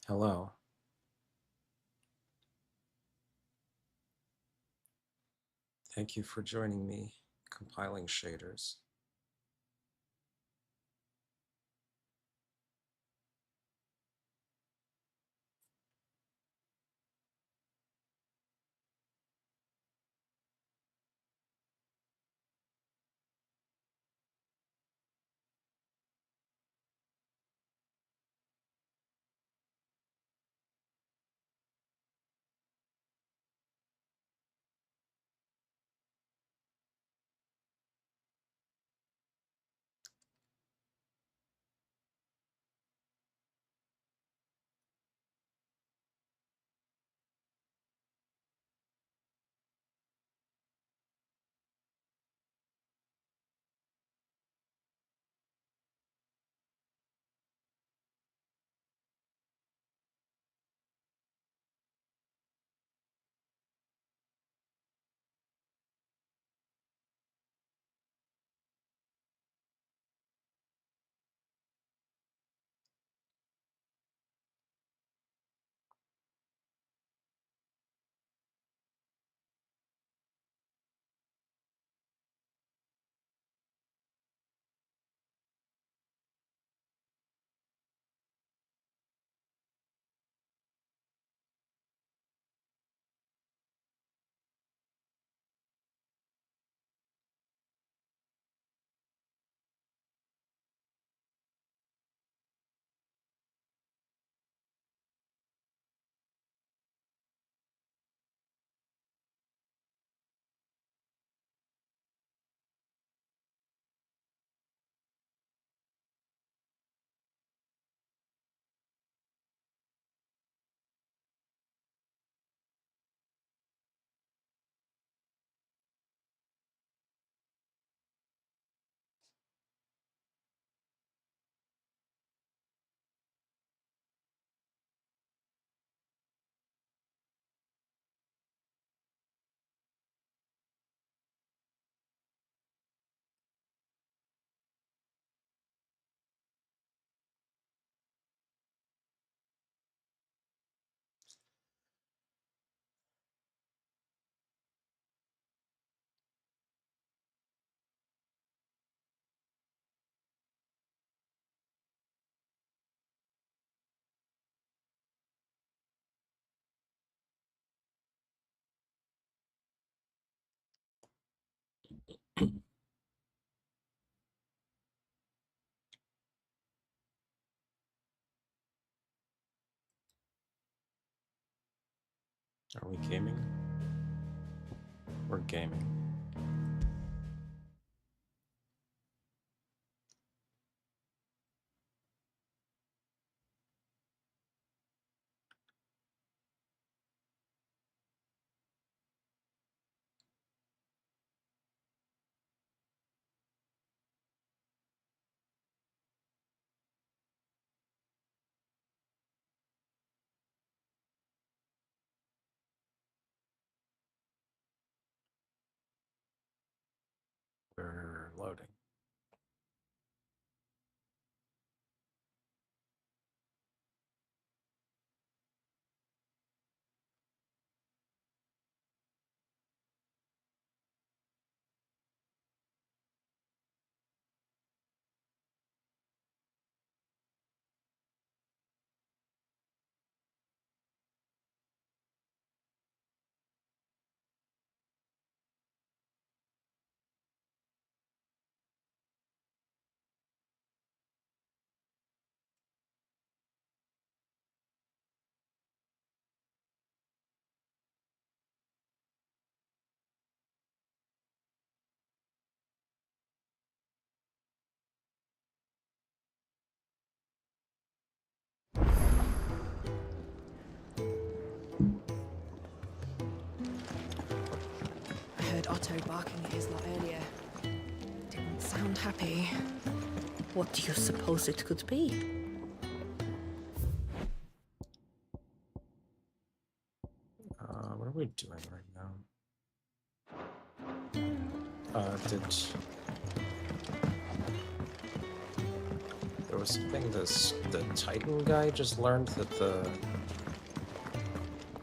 Hello. Thank you for joining me compiling shaders. Are we gaming? We're gaming. We're loading. I heard Otto barking at his lot earlier. Didn't sound happy. What do you suppose it could be? What are we doing right now? was something the Titan guy just learned that the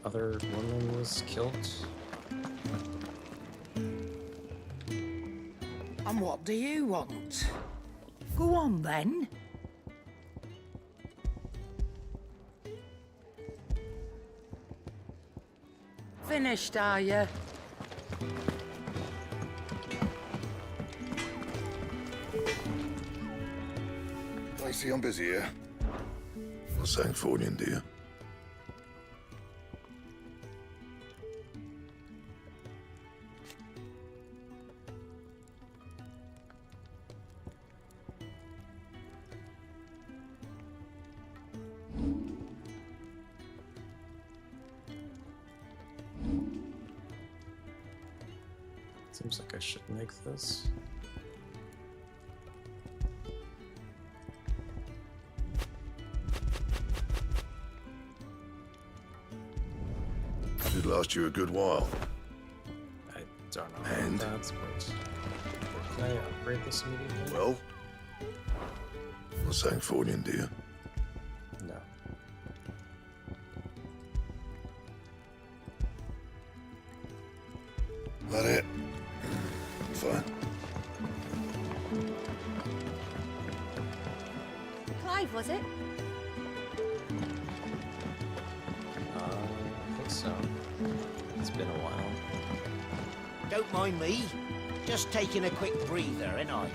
other woman was killed. And what do you want? Go on then. Finished, are you? I see I'm busy here. For Sanfordine, dear. Seems like I should make this. Should last you a good while. I don't know And? how that's, but can I upgrade this immediately? Well? For Sanfordine, dear. No. That it? Fine. Clive, was it? I think so. It's been a while. Don't mind me. Just taking a quick breather, ain't I?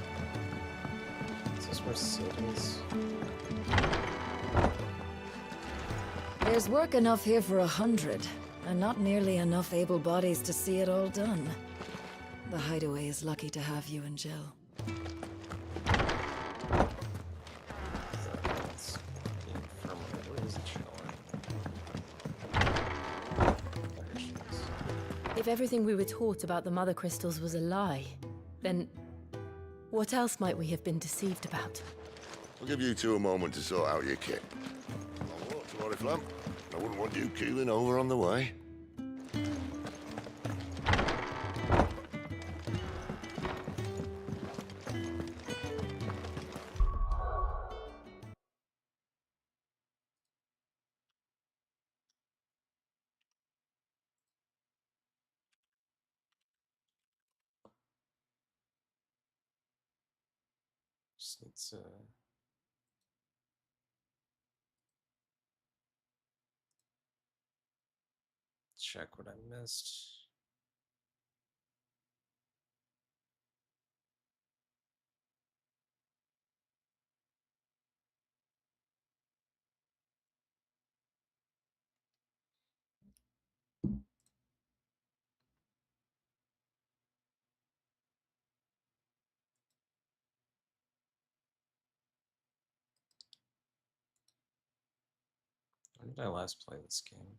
Is this where Sid is? There's work enough here for 100, and not nearly enough able bodies to see it all done. The Hideaway is lucky to have you and Jill. That's the infirmary. Where is Jill? There she is. If everything we were taught about the Mother Crystals was a lie, then what else might we have been deceived about? I'll give you two a moment to sort out your kit. I'll walk to Oriflamme. I wouldn't want you keeling over on the way. Just need to check what I missed. When did I last play this game?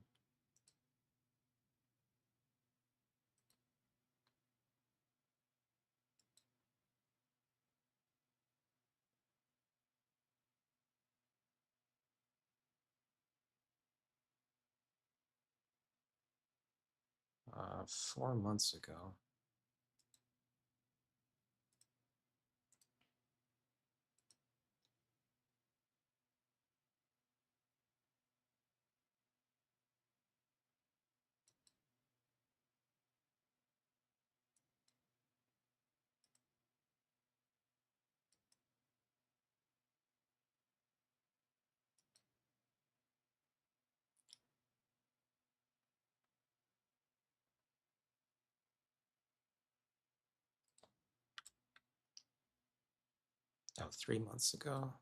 Uh, 4 months ago. Oh, 3 months ago.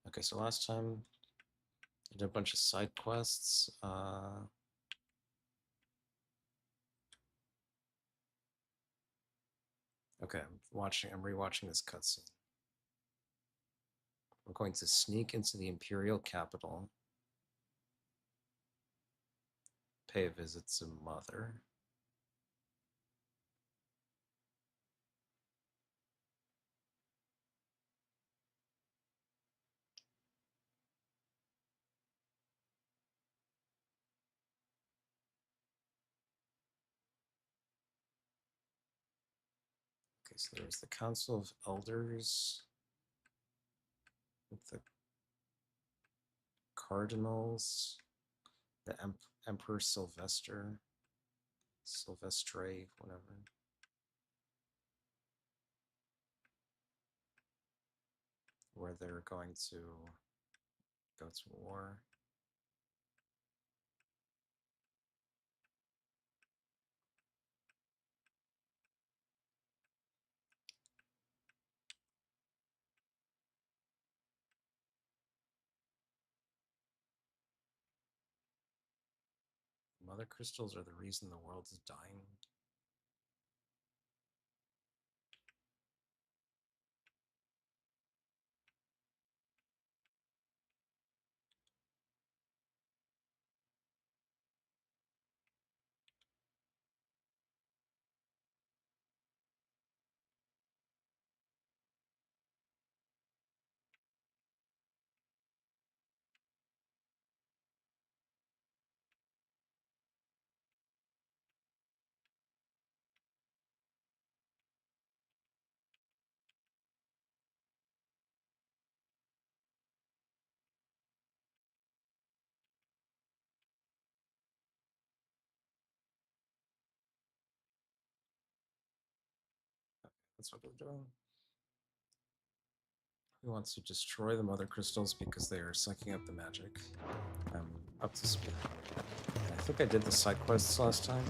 Okay, so last time I did a bunch of side quests. Okay, I'm rewatching this cutscene. We're going to sneak into the Imperial capital, pay a visit to Mother. so there was the Council of Elders with the Cardinals, the Emperor Sylvestre, whatever. Where they're going to go to war. Mother crystals are the reason the world is dying. That's what we're doing. Who wants to destroy the mother crystals because they are sucking up the magic? I'm up to speed. I think I did the side quests last time.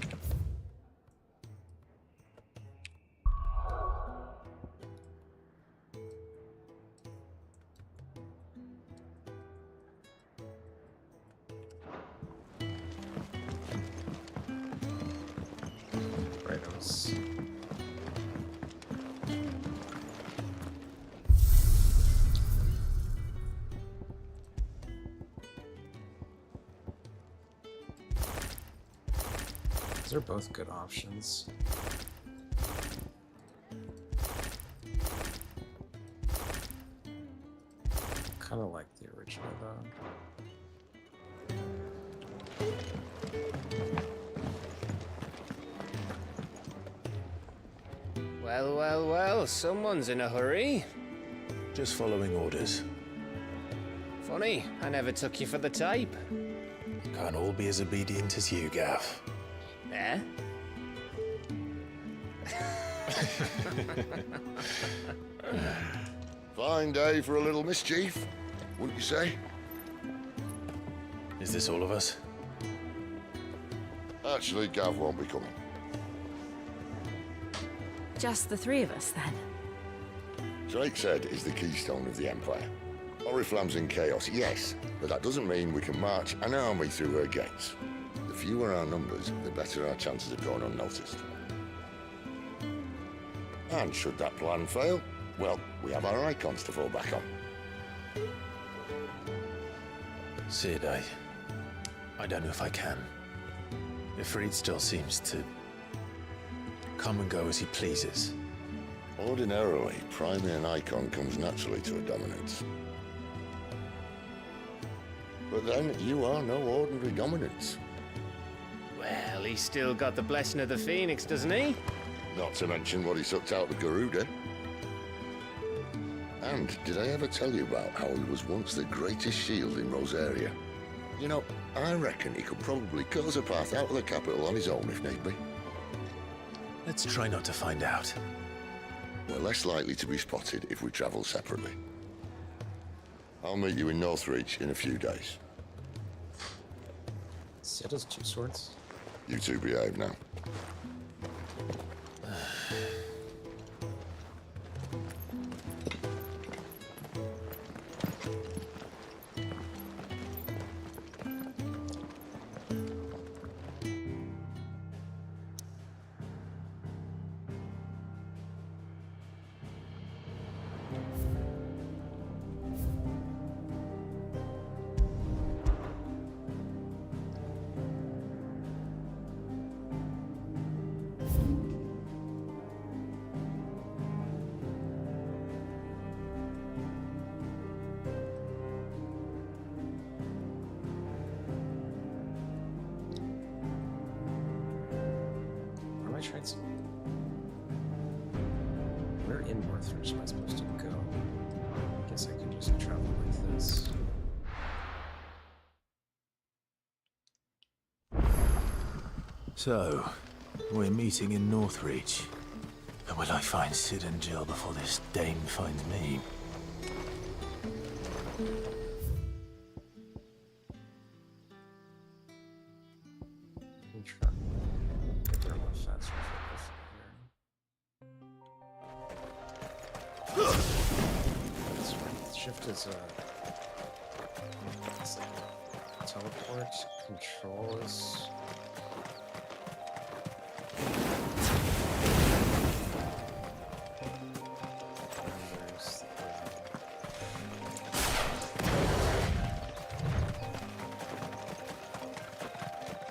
Right, I was... These are both good options. Kind of like the original though. Well, well, well, someone's in a hurry. Just following orders. Funny, I never took you for the type. Can't all be as obedient as you, Gav. Eh? Fine day for a little mischief, wouldn't you say? Is this all of us? Actually, Gav won't be coming. Just the three of us, then? Drakeshead is the keystone of the Empire. Oriflamme's in chaos, yes, but that doesn't mean we can march an army through her gates. The fewer our numbers, the better our chances of going unnoticed. And should that plan fail, well, we have our icons to fall back on. Sid, I don't know if I can. Ifrit still seems to come and go as he pleases. Ordinarily, priming an icon comes naturally to a dominance. But then, you are no ordinary dominance. Well, he's still got the blessing of the Phoenix, doesn't he? Not to mention what he sucked out of Garuda. And did I ever tell you about how he was once the greatest shield in Rosaria? You know, I reckon he could probably cut us a path out of the capital on his own if need be. Let's try not to find out. We're less likely to be spotted if we travel separately. I'll meet you in Northreach in a few days. Sid has two swords. You two behave now. in Northridge am I supposed to go? I guess I can just travel like this. So, we're meeting in Northreach. But will I find Sid and Jill before this dame finds me? I'm trying to get there a little faster if I go from here. That's right. Shift is it's like teleport. Control is.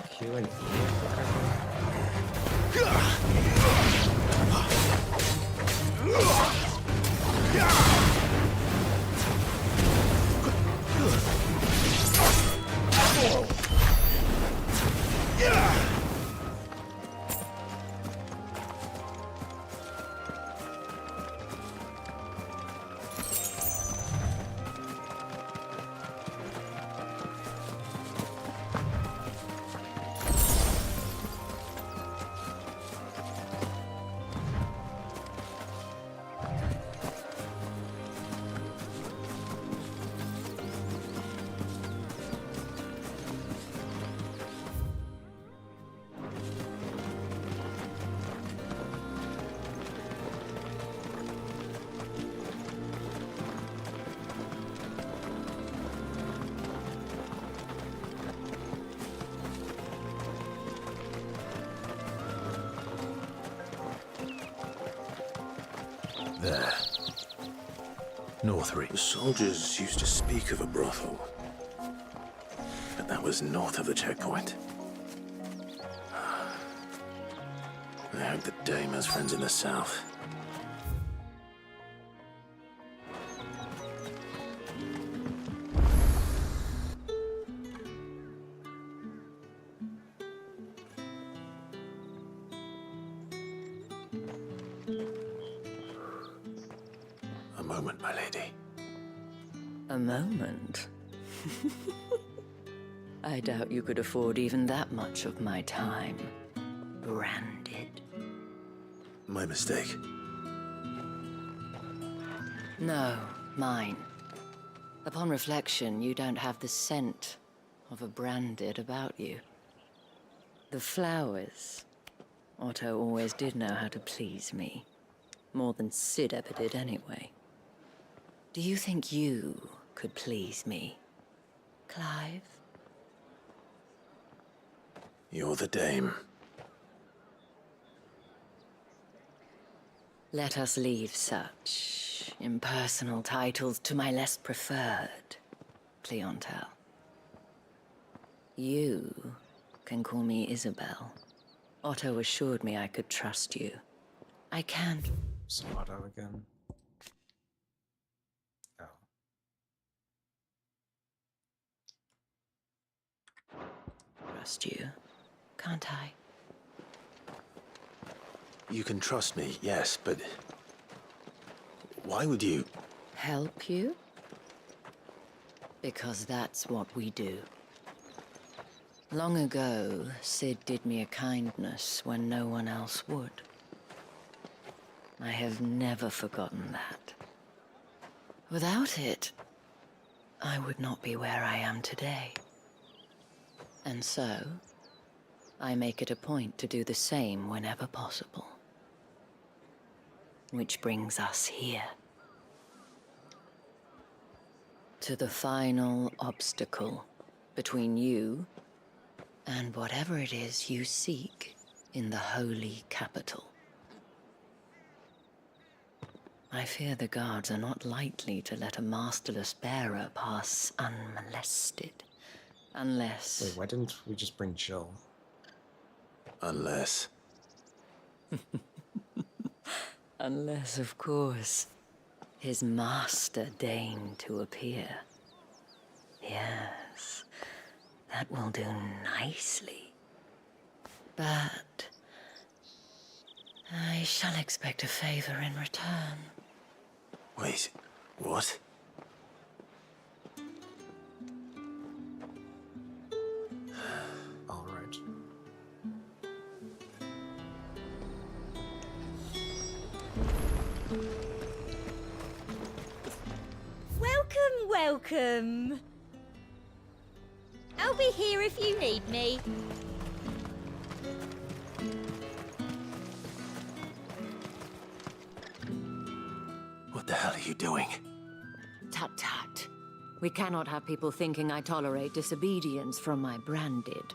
Q and E. There. Northreach. The soldiers used to speak of a brothel. But that was north of the checkpoint. I hope the dame has friends in the south. A moment, my lady. A moment? I doubt you could afford even that much of my time. Branded. My mistake. No, mine. Upon reflection, you don't have the scent of a branded about you. The flowers. Otto always did know how to please me. More than Sid ever did anyway. Do you think you could please me, Clive? You're the dame. Let us leave such impersonal titles to my less preferred clientele. You can call me Isabel. Otto assured me I could trust you. I can So Otto again. Oh. trust you, can't I? You can trust me, yes, but why would you? Help you? Because that's what we do. Long ago, Sid did me a kindness when no one else would. I have never forgotten that. Without it, I would not be where I am today. And so, I make it a point to do the same whenever possible. Which brings us here. To the final obstacle between you and whatever it is you seek in the holy capital. I fear the guards are not likely to let a masterless bearer pass unmolested. Unless... Wait, why didn't we just bring Jill? Unless... Unless, of course, his master deigned to appear. Yes, that will do nicely. But... I shall expect a favor in return. Wait, what? All right. Welcome, welcome. I'll be here if you need me. What the hell are you doing? Tut tut. We cannot have people thinking I tolerate disobedience from my branded.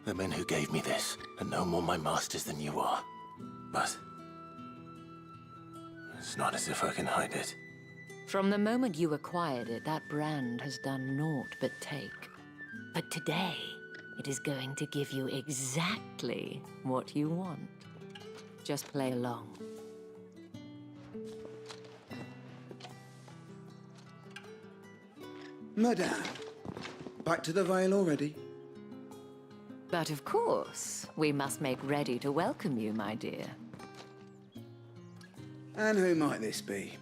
The men who gave me this are no more my masters than you are. But it's not as if I can hide it. From the moment you acquired it, that brand has done naught but take. But today, it is going to give you exactly what you want. Just play along. Madame, back to the Vale already? But of course, we must make ready to welcome you, my dear. And who might this be?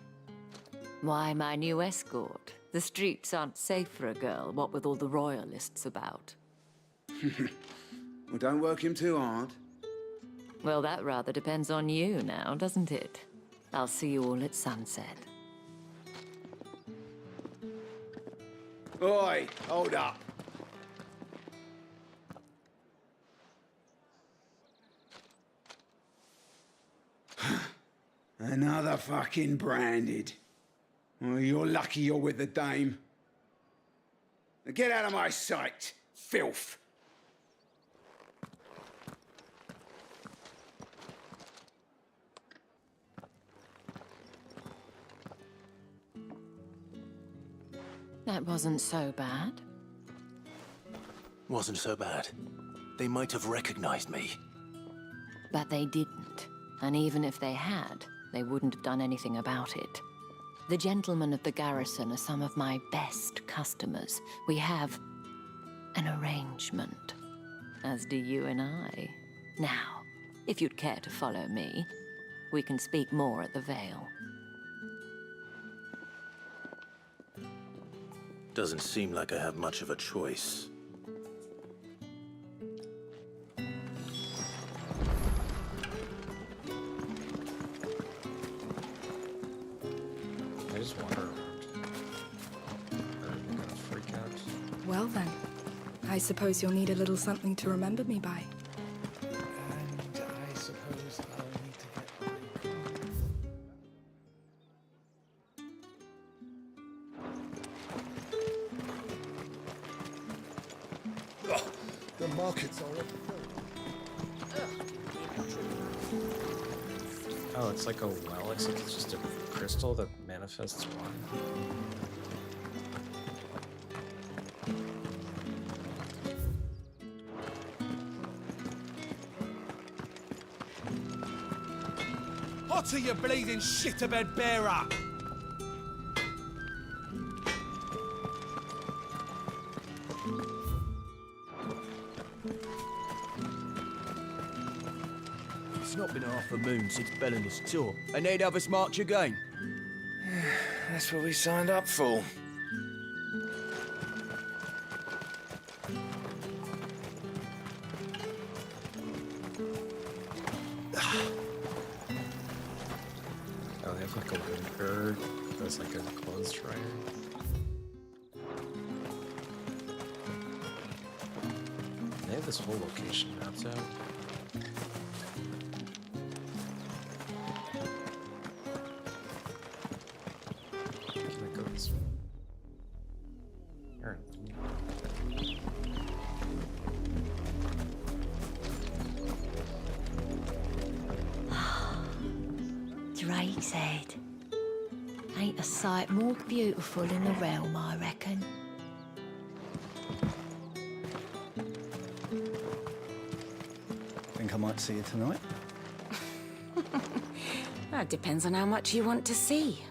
Why, my new escort. The streets aren't safe for a girl, what with all the royalists about. Well, don't work him too hard. Well, that rather depends on you now, doesn't it? I'll see you all at sunset. Oi, hold up. Another fucking branded. Well, you're lucky you're with the dame. Now get out of my sight, filth. That wasn't so bad. Wasn't so bad. They might have recognized me. But they didn't. And even if they had, they wouldn't have done anything about it. The gentlemen of the garrison are some of my best customers. We have an arrangement, as do you and I. Now, if you'd care to follow me, we can speak more at the Vale. Doesn't seem like I have much of a choice. I just wander around. Are they gonna freak out? Well then, I suppose you'll need a little something to remember me by. And I suppose I'll need to get... The markets are up. Oh, it's like a well, except it's just a crystal that manifests water. Hotter, you bleeding shit-a-bed bearer! It's not been half a moon since Bellen's tour, and they'd have us march again. That's what we signed up for. Oh, they have like a winker that's like a clothes dryer. They have this whole location mapped out. Can I go this way? Aaron. Drake's Head. Ain't a sight more beautiful in the realm, I reckon. Think I might see you tonight? That depends on how much you want to see.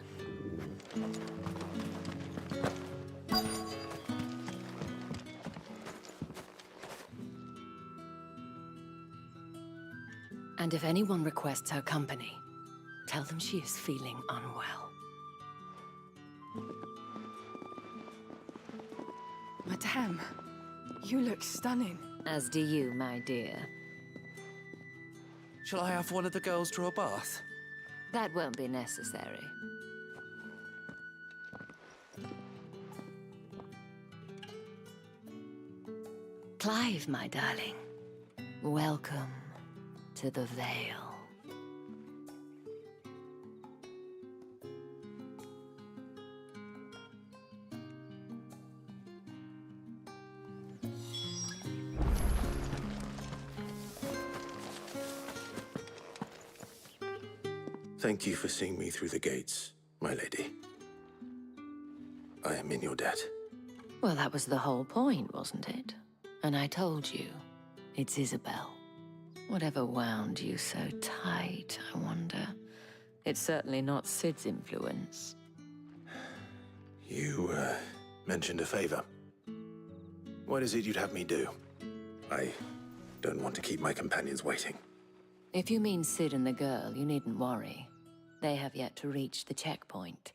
And if anyone requests her company, tell them she is feeling unwell. Madame, you look stunning. As do you, my dear. Shall I have one of the girls draw a bath? That won't be necessary. Clive, my darling. Welcome to the Vale. Thank you for seeing me through the gates, my lady. I am in your debt. Well, that was the whole point, wasn't it? And I told you, it's Isabel. Whatever wound you so tight, I wonder. It's certainly not Sid's influence. You, mentioned a favor. What is it you'd have me do? I don't want to keep my companions waiting. If you mean Sid and the girl, you needn't worry. They have yet to reach the checkpoint.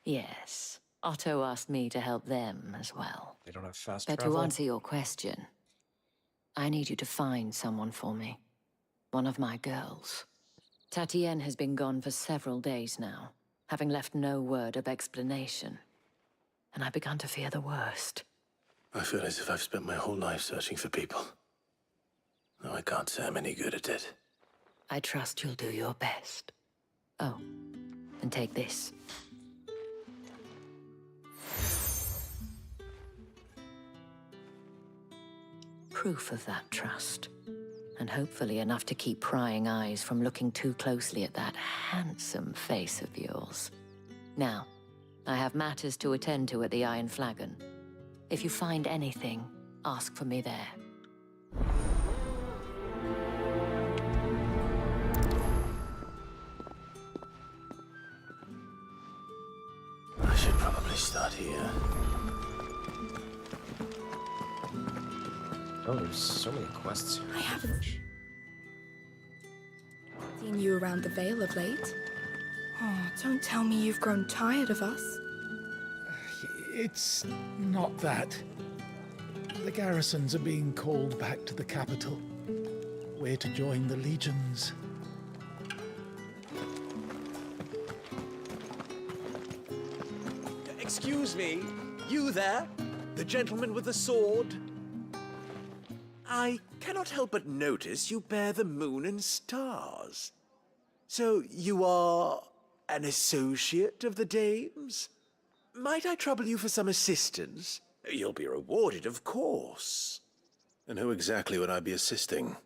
Yes, Otto asked me to help them as well. They don't have fast But travel. to answer your question, I need you to find someone for me. One of my girls. Tatienne has been gone for several days now, having left no word of explanation. And I've begun to fear the worst. I feel as if I've spent my whole life searching for people. Though I can't say I'm any good at it. I trust you'll do your best. Oh, and take this. Proof of that trust. And hopefully enough to keep prying eyes from looking too closely at that handsome face of yours. Now, I have matters to attend to at the Iron Flagon. If you find anything, ask for me there. I should probably start here. Oh, there's so many quests here. I haven't seen you around the Vale of late. Oh, don't tell me you've grown tired of us. It's not that. The garrisons are being called back to the capital. We're to join the legions. Excuse me, you there? The gentleman with the sword? I cannot help but notice you bear the moon and stars. So you are an associate of the dames? Might I trouble you for some assistance? You'll be rewarded, of course. And who exactly would I be assisting?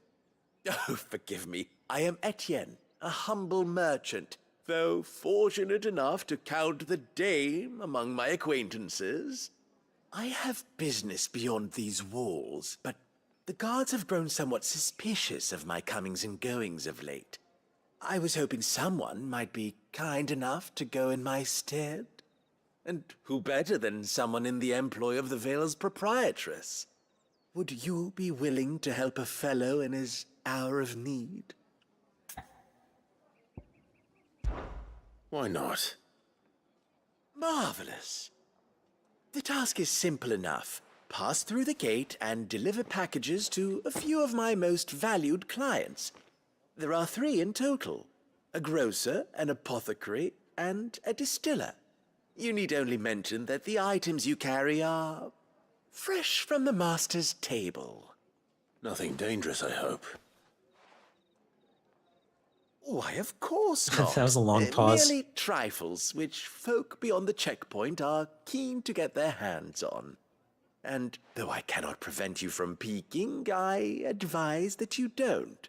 Oh, forgive me. I am Etienne, a humble merchant, though fortunate enough to count the dame among my acquaintances. I have business beyond these walls, but the guards have grown somewhat suspicious of my comings and goings of late. I was hoping someone might be kind enough to go in my stead. And who better than someone in the employ of the Vale's proprietress? Would you be willing to help a fellow in his hour of need? Why not? Marvelous. The task is simple enough. Pass through the gate and deliver packages to a few of my most valued clients. There are 3 in total: a grocer, an apothecary, and a distiller. You need only mention that the items you carry are fresh from the master's table. Nothing dangerous, I hope. Why, of course not. That was a long pause. Merely trifles which folk beyond the checkpoint are keen to get their hands on. And though I cannot prevent you from peeking, I advise that you don't.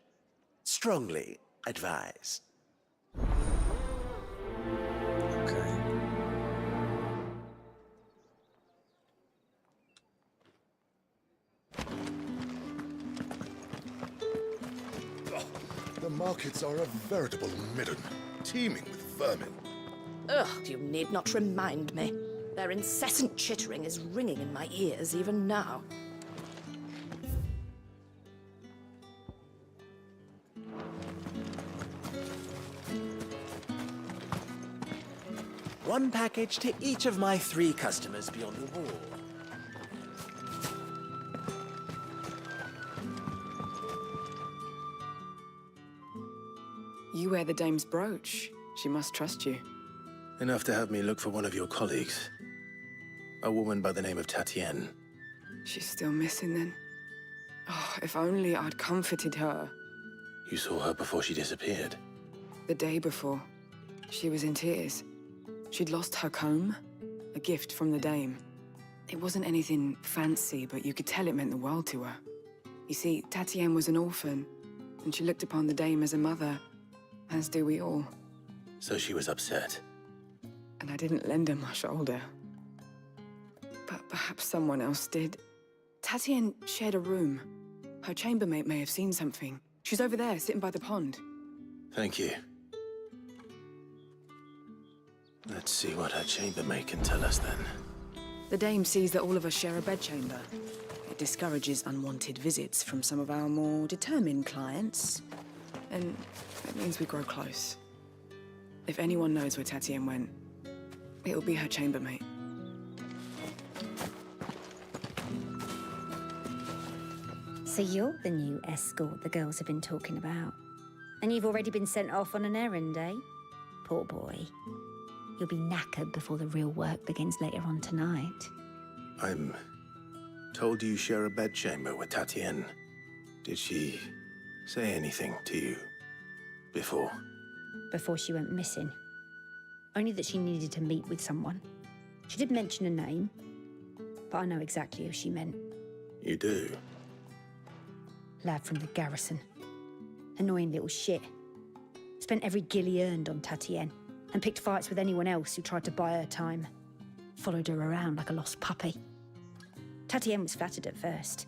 Strongly advise. Okay. The markets are a veritable midden, teeming with vermin. Ugh, you need not remind me. Their incessant chittering is ringing in my ears even now. One package to each of my 3 customers beyond the wall. You wear the dame's brooch. She must trust you. Enough to have me look for one of your colleagues. A woman by the name of Tatienne. She's still missing then. Oh, if only I'd comforted her. You saw her before she disappeared. The day before, she was in tears. She'd lost her comb, a gift from the dame. It wasn't anything fancy, but you could tell it meant the world to her. You see, Tatienne was an orphan, and she looked upon the dame as a mother, as do we all. So she was upset. And I didn't lend her my shoulder. But perhaps someone else did. Tatienne shared a room. Her chambermaid may have seen something. She's over there, sitting by the pond. Thank you. Let's see what her chambermaid can tell us then. The dame sees that all of us share a bedchamber. It discourages unwanted visits from some of our more determined clients. And it means we grow close. If anyone knows where Tatienne went, it'll be her chambermaid. So you're the new escort the girls have been talking about. And you've already been sent off on an errand, eh? Poor boy. You'll be knackered before the real work begins later on tonight. I'm told you share a bedchamber with Tatienne. Did she say anything to you before? Before she went missing. Only that she needed to meet with someone. She did mention a name, but I know exactly who she meant. You do? Lad from the garrison. Annoying little shit. Spent every guil he earned on Tatienne, and picked fights with anyone else who tried to buy her time. Followed her around like a lost puppy. Tatienne was flattered at first,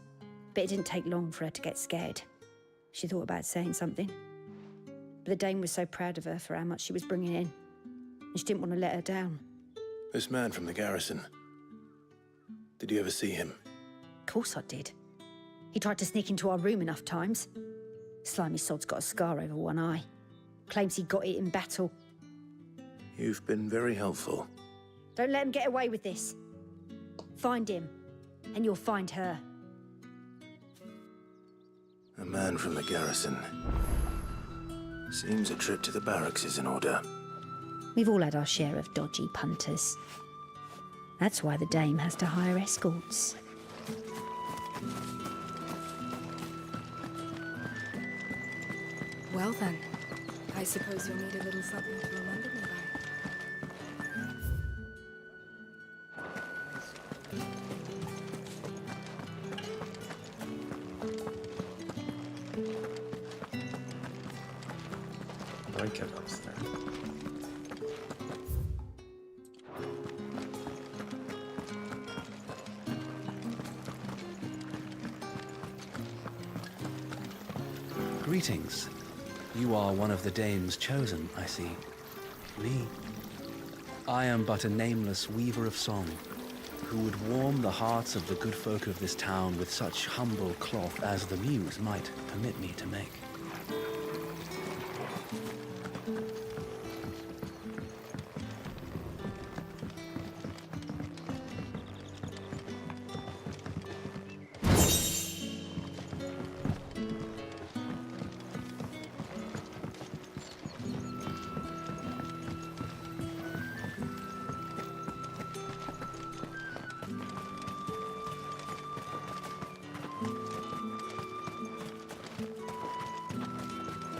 but it didn't take long for her to get scared. She thought about saying something. But the dame was so proud of her for how much she was bringing in, and she didn't want to let her down. This man from the garrison. Did you ever see him? Of course I did. He tried to sneak into our room enough times. Slimy sod's got a scar over one eye. Claims he got it in battle. You've been very helpful. Don't let him get away with this. Find him, and you'll find her. A man from the garrison. Seems a trip to the barracks is in order. We've all had our share of dodgy punters. That's why the dame has to hire escorts. Well then, I suppose you'll need a little something to remember me by. Blanket upstairs. Greetings. You are one of the dame's chosen, I see. Me? I am but a nameless weaver of song, who would warm the hearts of the good folk of this town with such humble cloth as the muse might permit me to make.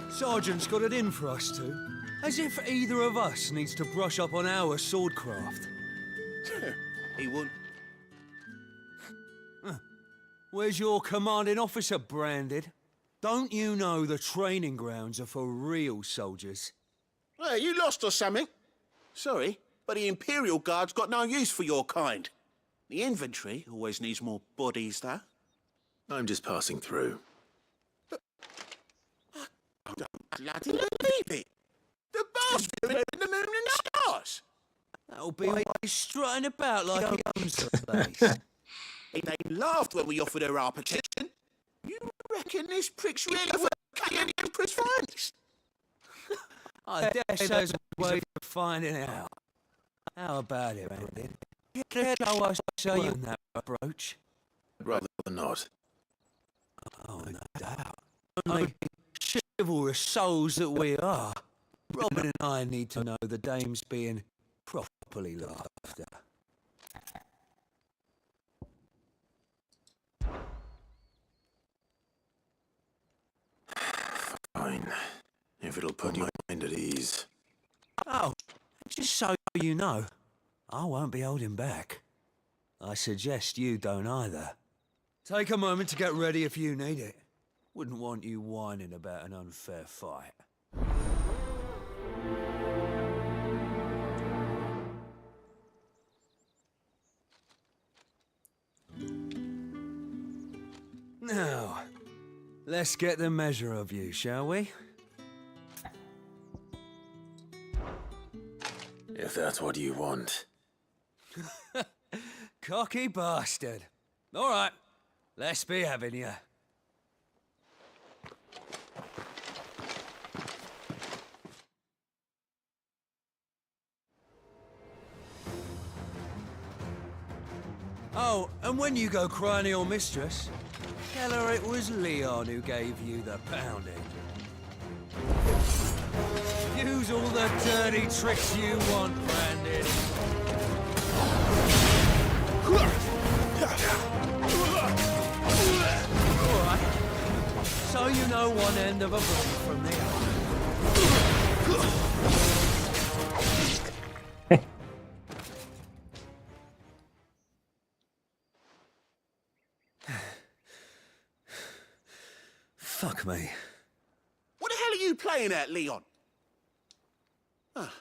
Sergeant's got it in for us two. As if either of us needs to brush up on our swordcraft. He wouldn't. Where's your commanding officer branded? Don't you know the training grounds are for real soldiers? Hey, you lost or something? Sorry, but the Imperial Guard's got no use for your kind. The infantry always needs more bodies, though. I'm just passing through. I don't bloody believe it. The bastard in the moon and the stars. That'll be why he's strutting about like he owns the place. They laughed when we offered her our protection. You reckon this prick's really for cutting the Emperor's face? I dare say there's a way of finding out. How about it, Brandon? Care to show us you that brooch? Rather than not. Oh, no doubt. Only chivalrous souls that we are, Robin and I need to know the dame's being properly looked after. Fine. If it'll put your mind at ease. Oh, just so you know, I won't be holding back. I suggest you don't either. Take a moment to get ready if you need it. Wouldn't want you whining about an unfair fight. Now, let's get the measure of you, shall we? If that's what you want. Cocky bastard. All right, let's be having you. Oh, and when you go cry to your mistress, tell her it was Leon who gave you the pounding. Use all the dirty tricks you want, Brandon. All right. So you know one end of a broom from the other. Fuck me. What the hell are you playing at, Leon? Ah,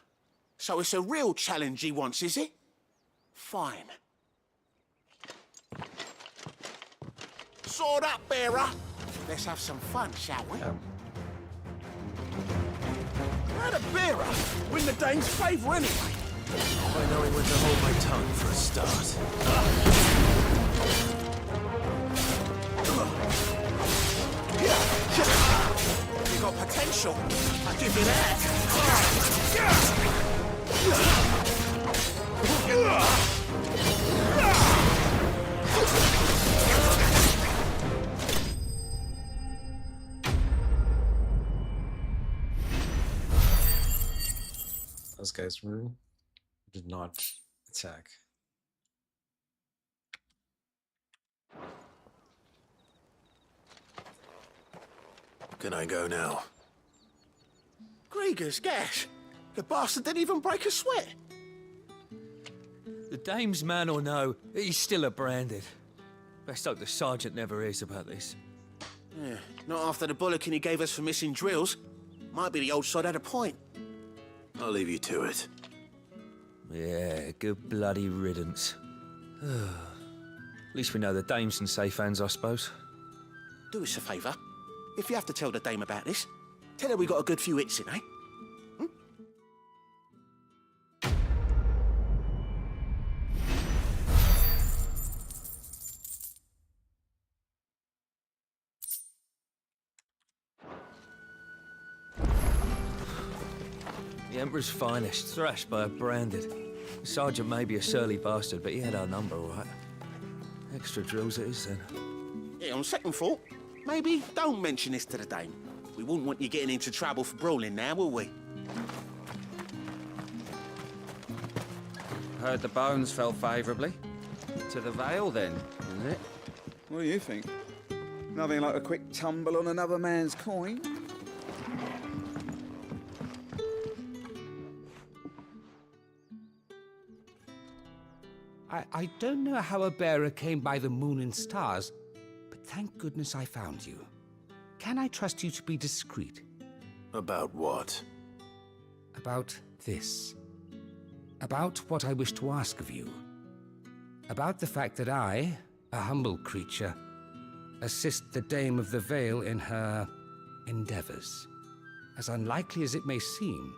so it's a real challenge he wants, is it? Fine. Sword up, bearer. Let's have some fun, shall we? How'd a bearer win the dame's favour anyway? By knowing when to hold my tongue for a start. You got potential. I'll give you that. Those guys did not attack. Can I go now? Gregor's gas. The bastard didn't even break a sweat. The dame's man or no, he's still a Branded. Best hope the sergeant never hears about this. Yeah, not after the bollocking he gave us for missing drills. Might be the old sod had a point. I'll leave you to it. Yeah, good bloody riddance. At least we know the dame's in safe hands, I suppose. Do us a favour. If you have to tell the dame about this, tell her we got a good few hits in, eh? The Emperor's finest, thrashed by a Branded. The sergeant may be a surly bastard, but he had our number, all right. Extra drills it is, then. Yeah, on second thought, maybe don't mention this to the dame. We wouldn't want you getting into trouble for brawling now, will we? Heard the bones fell favourably. To the Vale, then, isn't it? What do you think? Nothing like a quick tumble on another man's coin? I don't know how a bearer came by the moon and stars, but thank goodness I found you. Can I trust you to be discreet? About what? About this. About what I wish to ask of you. About the fact that I, a humble creature, assist the Dame of the Vale in her endeavors. As unlikely as it may seem,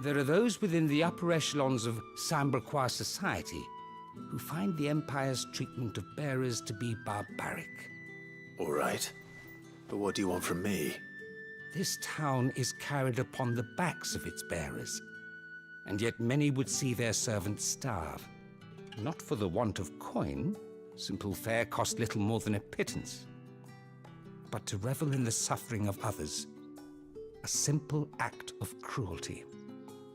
there are those within the upper echelons of Samberquois society who find the Empire's treatment of bearers to be barbaric. All right. But what do you want from me? This town is carried upon the backs of its bearers, and yet many would see their servants starve. Not for the want of coin, simple fare cost little more than a pittance, but to revel in the suffering of others, a simple act of cruelty.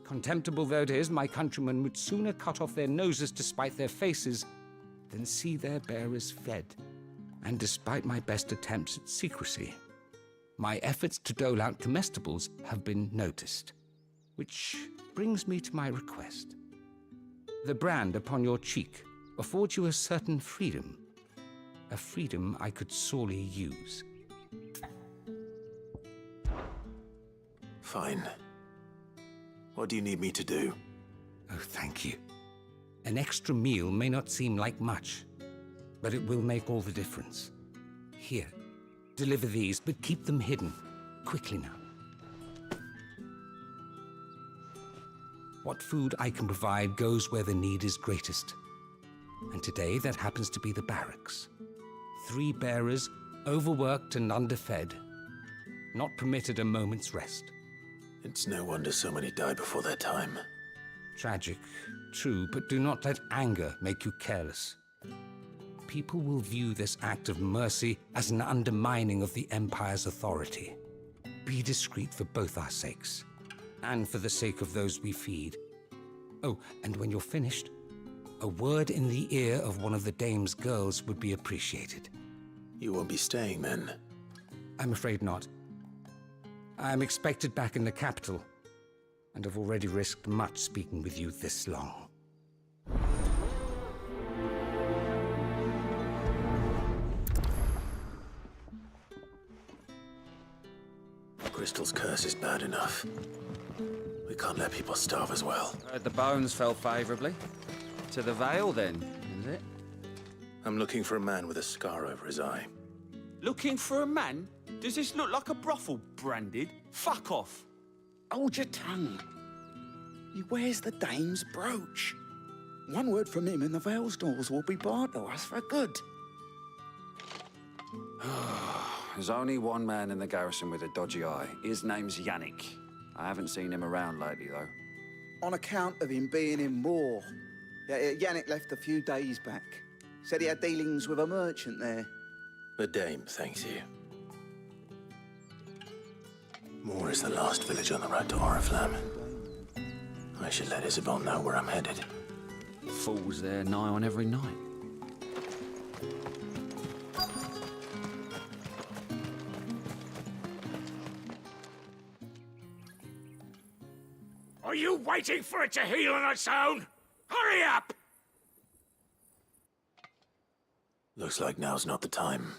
Contemptible though it is, my countrymen would sooner cut off their noses to spite their faces than see their bearers fed. And despite my best attempts at secrecy, my efforts to dole out comestibles have been noticed. Which brings me to my request. The brand upon your cheek affords you a certain freedom, a freedom I could sorely use. Fine. What do you need me to do? Oh, thank you. An extra meal may not seem like much, but it will make all the difference. Here, deliver these, but keep them hidden. Quickly now. What food I can provide goes where the need is greatest. And today that happens to be the barracks. 3 bearers, overworked and underfed, not permitted a moment's rest. It's no wonder so many die before their time. Tragic, true, but do not let anger make you careless. People will view this act of mercy as an undermining of the Empire's authority. Be discreet for both our sakes, and for the sake of those we feed. Oh, and when you're finished, a word in the ear of one of the dame's girls would be appreciated. You won't be staying then? I'm afraid not. I'm expected back in the capital, and have already risked much speaking with you this long. Crystal's curse is bad enough. We can't let people starve as well. The bones fell favourably. To the Vale, then, is it? I'm looking for a man with a scar over his eye. Looking for a man? Does this look like a brothel, Branded? Fuck off. Hold your tongue. He wears the dame's brooch. One word from him and the Vale's doors will be barred to us for good. There's only one man in the garrison with a dodgy eye. His name's Yannick. I haven't seen him around lately, though. On account of him being in war. Yannick left a few days back. Said he had dealings with a merchant there. The dame thanks you. Moor is the last village on the road to Oriflamme. I should let Isabel know where I'm headed. Falls there nigh on every night. Are you waiting for it to heal on its own? Hurry up! Looks like now's not the time.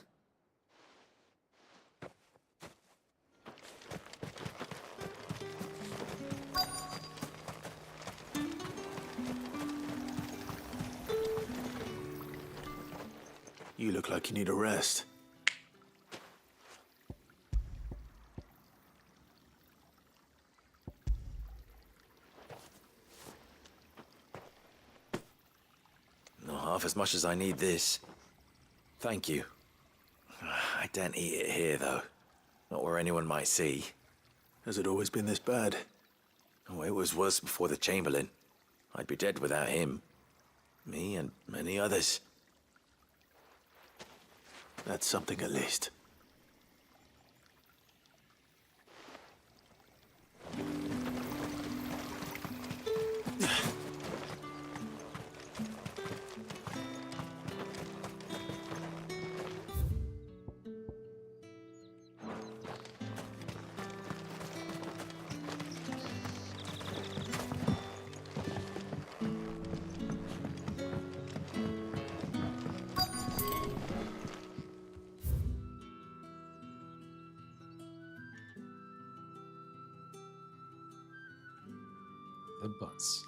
You look like you need a rest. Not half as much as I need this. Thank you. I daren't eat it here, though. Not where anyone might see. Has it always been this bad? Oh, it was worse before the Chamberlain. I'd be dead without him. Me and many others. That's something at least. The butts.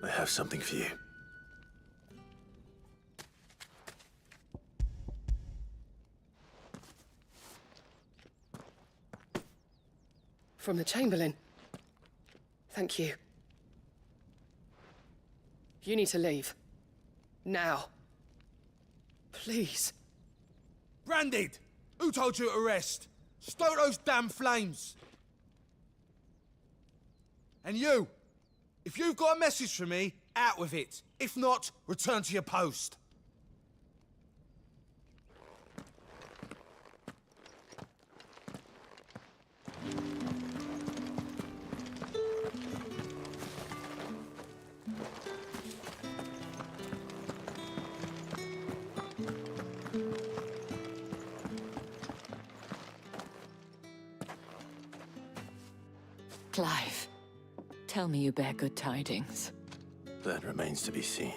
I have something for you. From the Chamberlain. Thank you. You need to leave. Now. Please. Branded! Who told you to rest? Stoke those damn flames! And you! If you've got a message for me, out with it. If not, return to your post. Clive, tell me you bear good tidings. That remains to be seen.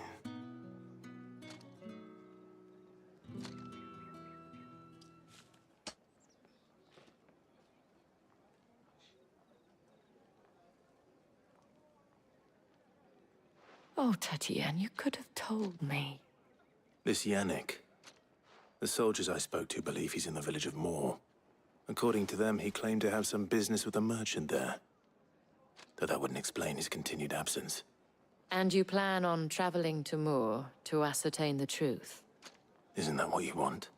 Oh, Tatienne, you could have told me. This Yannick. The soldiers I spoke to believe he's in the village of Moor. According to them, he claimed to have some business with a merchant there. Though that wouldn't explain his continued absence. And you plan on traveling to Moor to ascertain the truth? Isn't that what you want?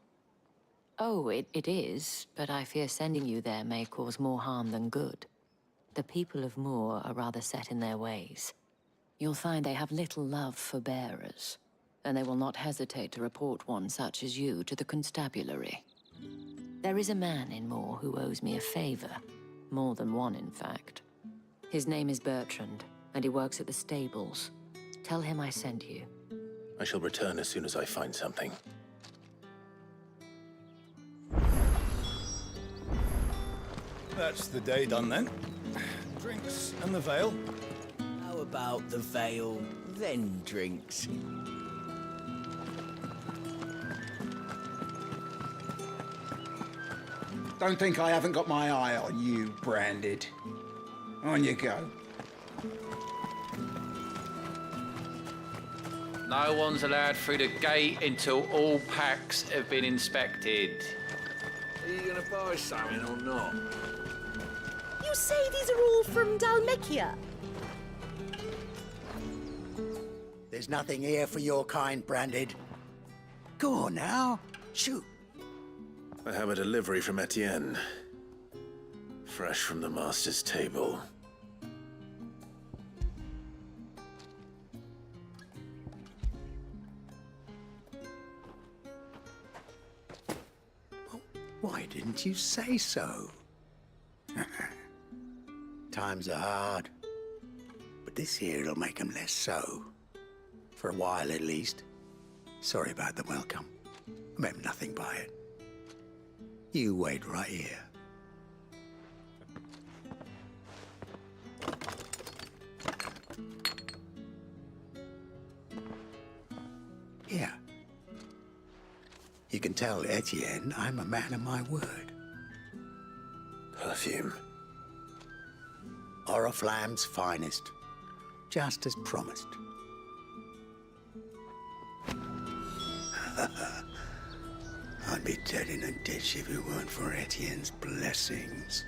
Oh, it is, but I fear sending you there may cause more harm than good. The people of Moor are rather set in their ways. You'll find they have little love for bearers, and they will not hesitate to report one such as you to the constabulary. There is a man in Moor who owes me a favor. More than one, in fact. His name is Bertrand, and he works at the stables. Tell him I sent you. I shall return as soon as I find something. That's the day done then. Drinks and the veil. How about the veil, then drinks? Don't think I haven't got my eye on you, Branded. On you go. No one's allowed through the gate until all packs have been inspected. Are you gonna buy something or not? You say these are all from Dalmekia? There's nothing here for your kind, Branded. Go on now, shoot. I have a delivery from Etienne. Fresh from the master's table. Why didn't you say so? Times are hard. But this here'll make them less so. For a while, at least. Sorry about the welcome. I meant nothing by it. You wait right here. Here. You can tell Etienne I'm a man of my word. Perfume. Oriflamme's finest. Just as promised. I'd be dead in a ditch if it weren't for Etienne's blessings.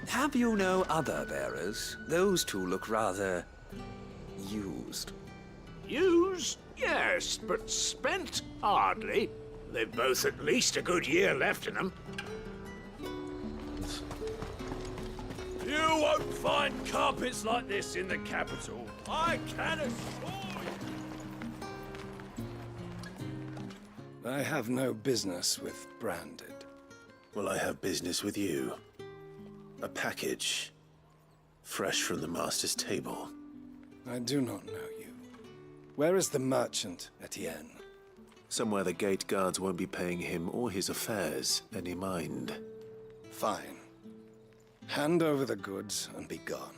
Have you no other bearers? Those two look rather used. Used? Yes, but spent hardly. They've both at least a good year left in them. You won't find carpets like this in the capital. I can assure you. I have no business with Branded. Well, I have business with you. A package. Fresh from the master's table. I do not know you. Where is the merchant, Etienne? Somewhere the gate guards won't be paying him or his affairs any mind. Fine. Hand over the goods and be gone.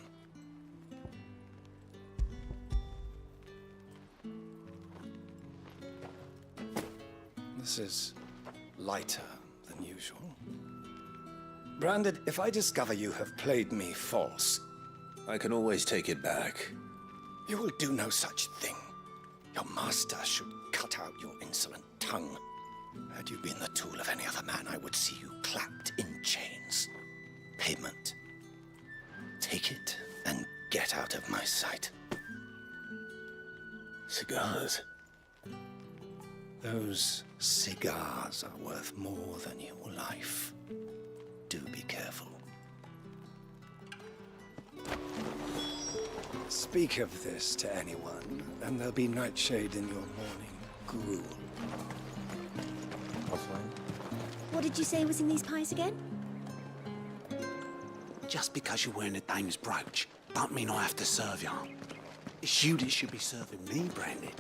This is lighter than usual. Branded, if I discover you have played me false... I can always take it back. You will do no such thing. Your master should cut out your insolent tongue. Had you been the tool of any other man, I would see you clapped in chains. Payment. Take it and get out of my sight. Cigars. Those cigars are worth more than your life. Do be careful. Speak of this to anyone, and there'll be nightshade in your morning gruel. What did you say was in these pies again? Just because you're wearing a dame's brooch, don't mean I have to serve you. It's you that should be serving me, Branded.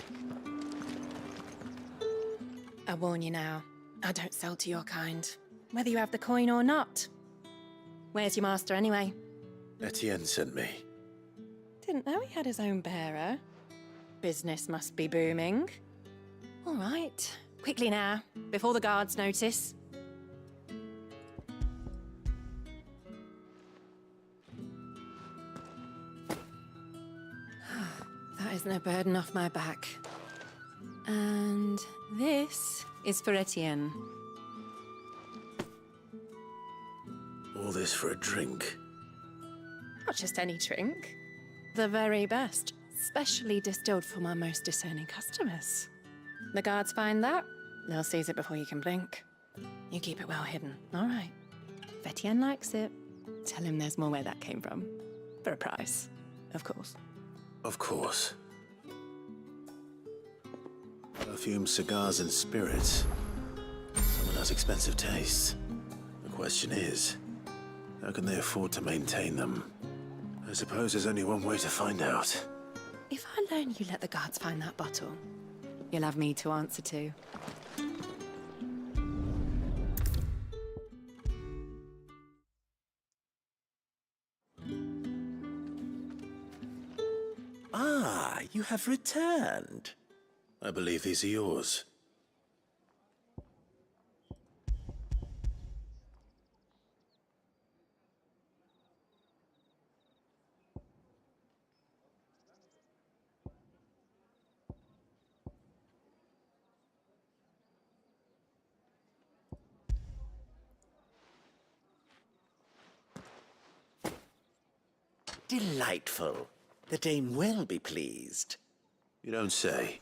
I warn you now, I don't sell to your kind, whether you have the coin or not. Where's your master anyway? Etienne sent me. Didn't know he had his own bearer. Business must be booming. All right, quickly now, before the guards notice. That is no burden off my back. And this is for Etienne. All this for a drink. Not just any drink. The very best, specially distilled for my most discerning customers. The guards find that, they'll seize it before you can blink. You keep it well hidden, all right? If Etienne likes it, tell him there's more where that came from. For a price, of course. Of course. Perfume, cigars, and spirits. Someone has expensive tastes. The question is, how can they afford to maintain them? I suppose there's only one way to find out. If I learn you let the guards find that bottle, you'll have me to answer to. Ah, you have returned. I believe these are yours. Delightful. The dame will be pleased. You don't say.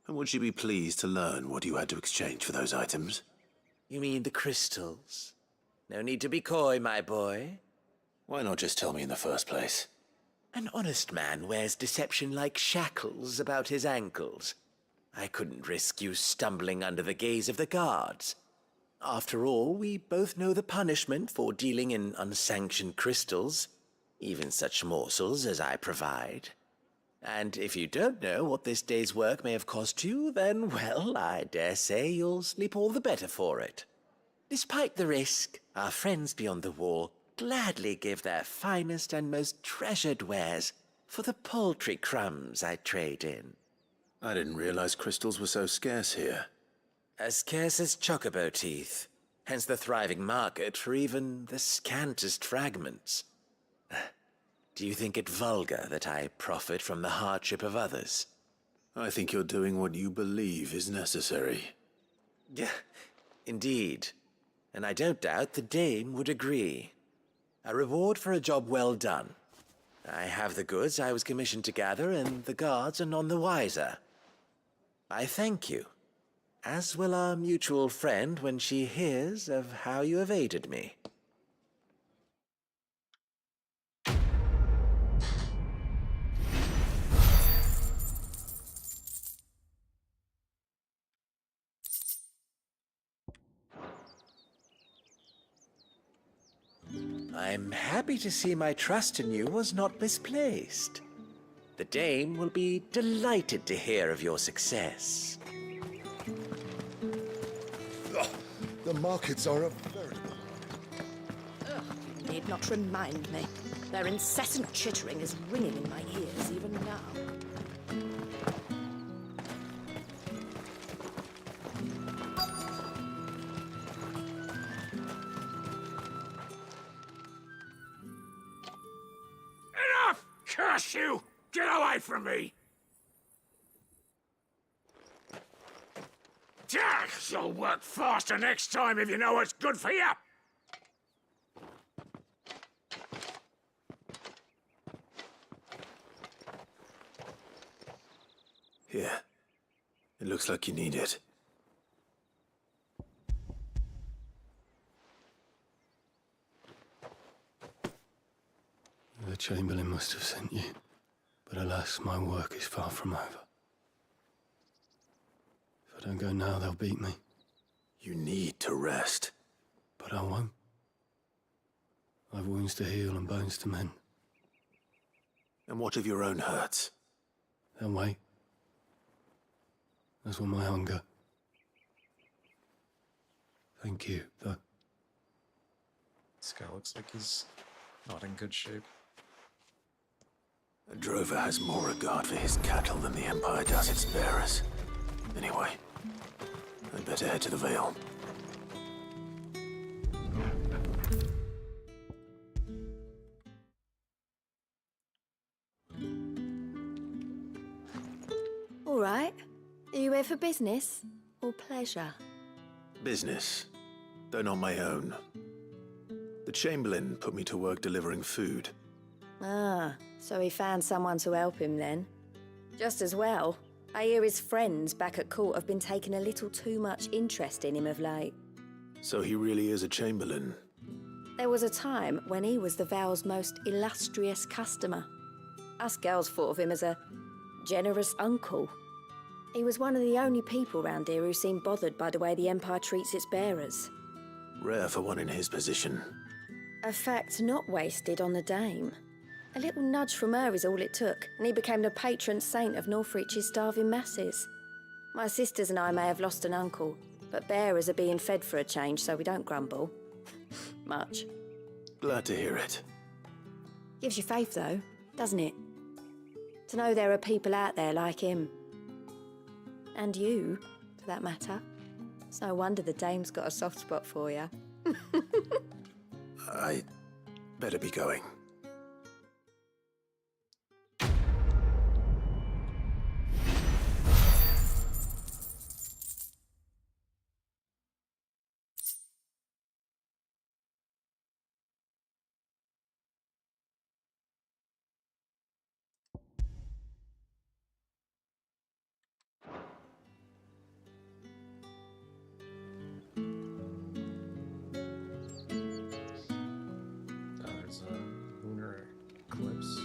And would she be pleased to learn what you had to exchange for those items? You mean the crystals? No need to be coy, my boy. Why not just tell me in the first place? An honest man wears deception like shackles about his ankles. I couldn't risk you stumbling under the gaze of the guards. After all, we both know the punishment for dealing in unsanctioned crystals, even such morsels as I provide. And if you don't know what this day's work may have cost you, then, well, I dare say you'll sleep all the better for it. Despite the risk, our friends beyond the wall gladly give their finest and most treasured wares for the paltry crumbs I trade in. I didn't realize crystals were so scarce here. As scarce as chocobo teeth, hence the thriving market for even the scantest fragments. Do you think it vulgar that I profit from the hardship of others? I think you're doing what you believe is necessary. Yeah, indeed. And I don't doubt the dame would agree. A reward for a job well done. I have the goods I was commissioned to gather, and the guards are none the wiser. I thank you, as will our mutual friend when she hears of how you have aided me. I'm happy to see my trust in you was not misplaced. The dame will be delighted to hear of your success. The markets are a veritable... Ugh, you need not remind me. Their incessant chittering is ringing in my ears even now. Enough! Curse you! Get away from me! You'll work faster next time if you know what's good for you! Here. It looks like you need it. The Chamberlain must have sent you, but alas, my work is far from over. If I don't go now, they'll beat me. You need to rest. But I won't. I've wounds to heal and bones to mend. And what of your own hurts? They'll wait. As will my hunger. Thank you, though. This guy looks like he's not in good shape. A drover has more regard for his cattle than the Empire does its bearers. Anyway, I'd better head to the Vale. All right. Are you here for business or pleasure? Business, though not my own. The Chamberlain put me to work delivering food. Ah, so he found someone to help him then. Just as well. I hear his friends back at court have been taking a little too much interest in him of late. So he really is a Chamberlain. There was a time when he was the Vale's most illustrious customer. Us girls thought of him as a generous uncle. He was one of the only people round here who seemed bothered by the way the Empire treats its bearers. Rare for one in his position. A fact not wasted on the Dame. A little nudge from her is all it took, and he became the patron saint of Northreach's starving masses. My sisters and I may have lost an uncle, but bearers are being fed for a change, so we don't grumble. Much. Glad to hear it. Gives you faith, though, doesn't it? To know there are people out there like him. And you, for that matter. It's no wonder the Dame's got a soft spot for you. I better be going. There's a lunar eclipse.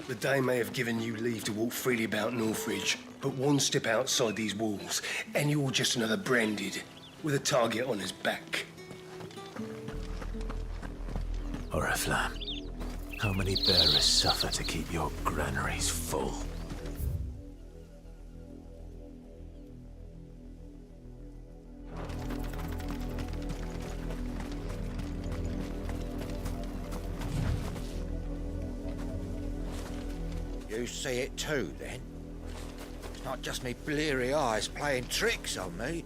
The Dame may have given you leave to walk freely about Northreach, but one step outside these walls, and you're just another branded, with a target on his back. Oriflamme, how many bearers suffer to keep your granaries full? You see it too, then? It's not just me bleary eyes playing tricks on me.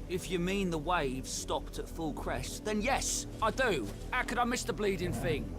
If you mean the waves stopped at full crest, then yes, I do. How could I miss the bleeding thing?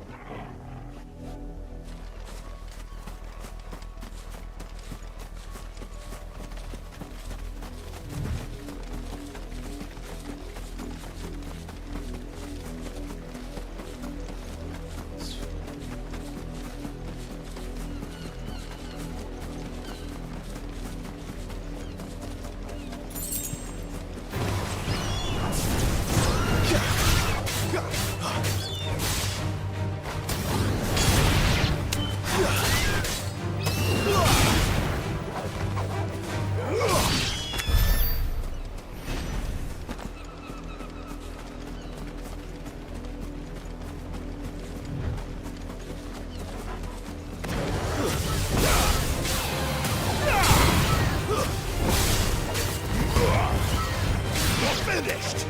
finished!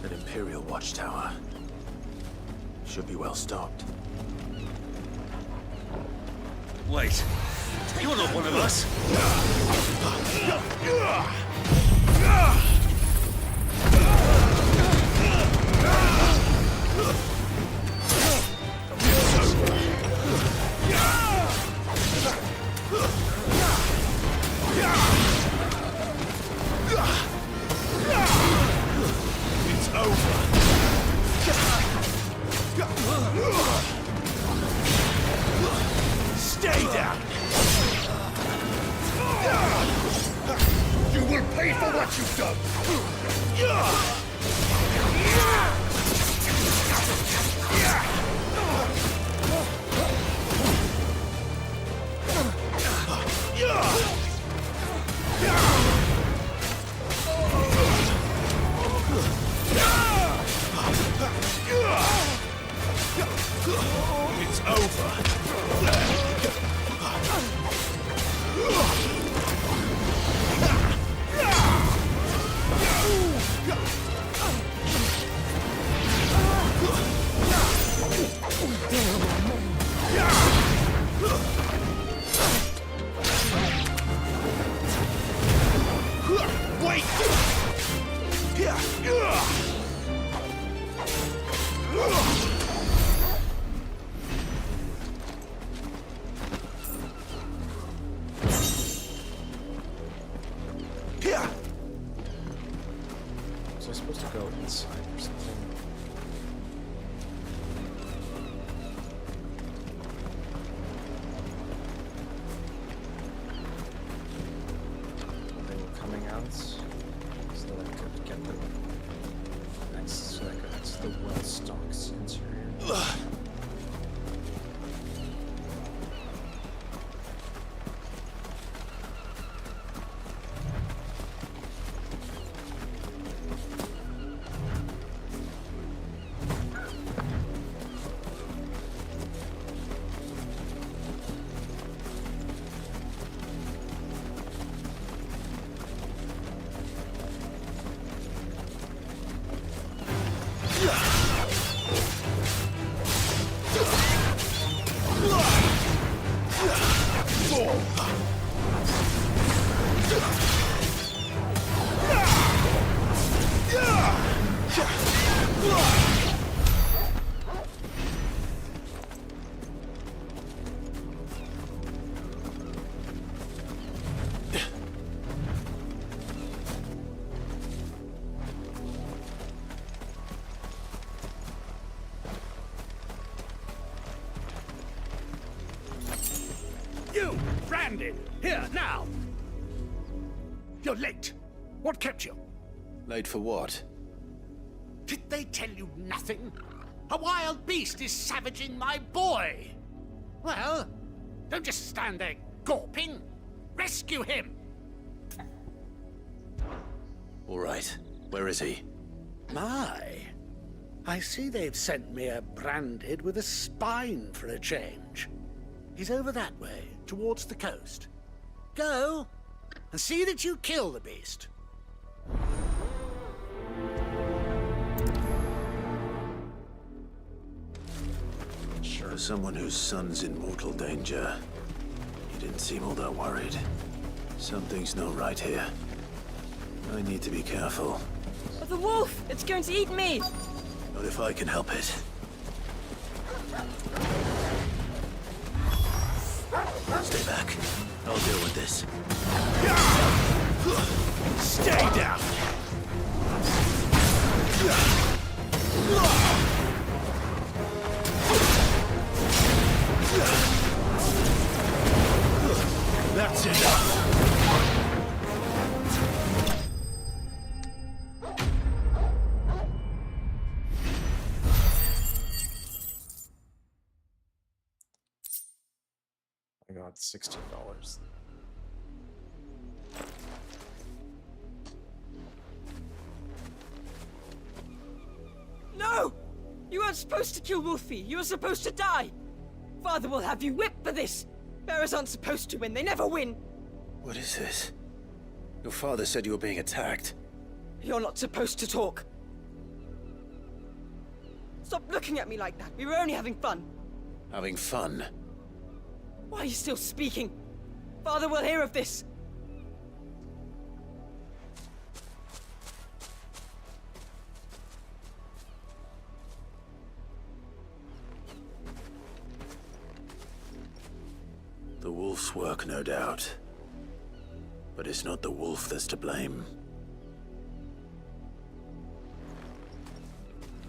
That Imperial watchtower should be well stocked. Wait, you're not one of us. It's over. Stay down. You will pay for what you've done. It's over. Wait! Was I supposed to go inside or something? They were coming out so that I could get them next, so I could exit the well-stocked interior. You, branded, here, now! You're late. What kept you? Late for what? Did they tell you nothing? A wild beast is savaging my boy! Well, don't just stand there gawping. Rescue him! All right. Where is he? My, I see they've sent me a branded with a spine for a change. He's over that way, towards the coast. Go, and see that you kill the beast. For someone whose son's in mortal danger, he didn't seem all that worried. Something's not right here. I need to be careful. The wolf! It's going to eat me! Not if I can help it. Stay back. I'll deal with this. Stay down! That's enough! about $16. No! You weren't supposed to kill Wolfie. You were supposed to die. Father will have you whipped for this. Bearers aren't supposed to win. They never win. What is this? Your father said you were being attacked. You're not supposed to talk. Stop looking at me like that. We were only having fun. Having fun? Why are you still speaking? Father will hear of this. The wolf's work, no doubt. But it's not the wolf that's to blame.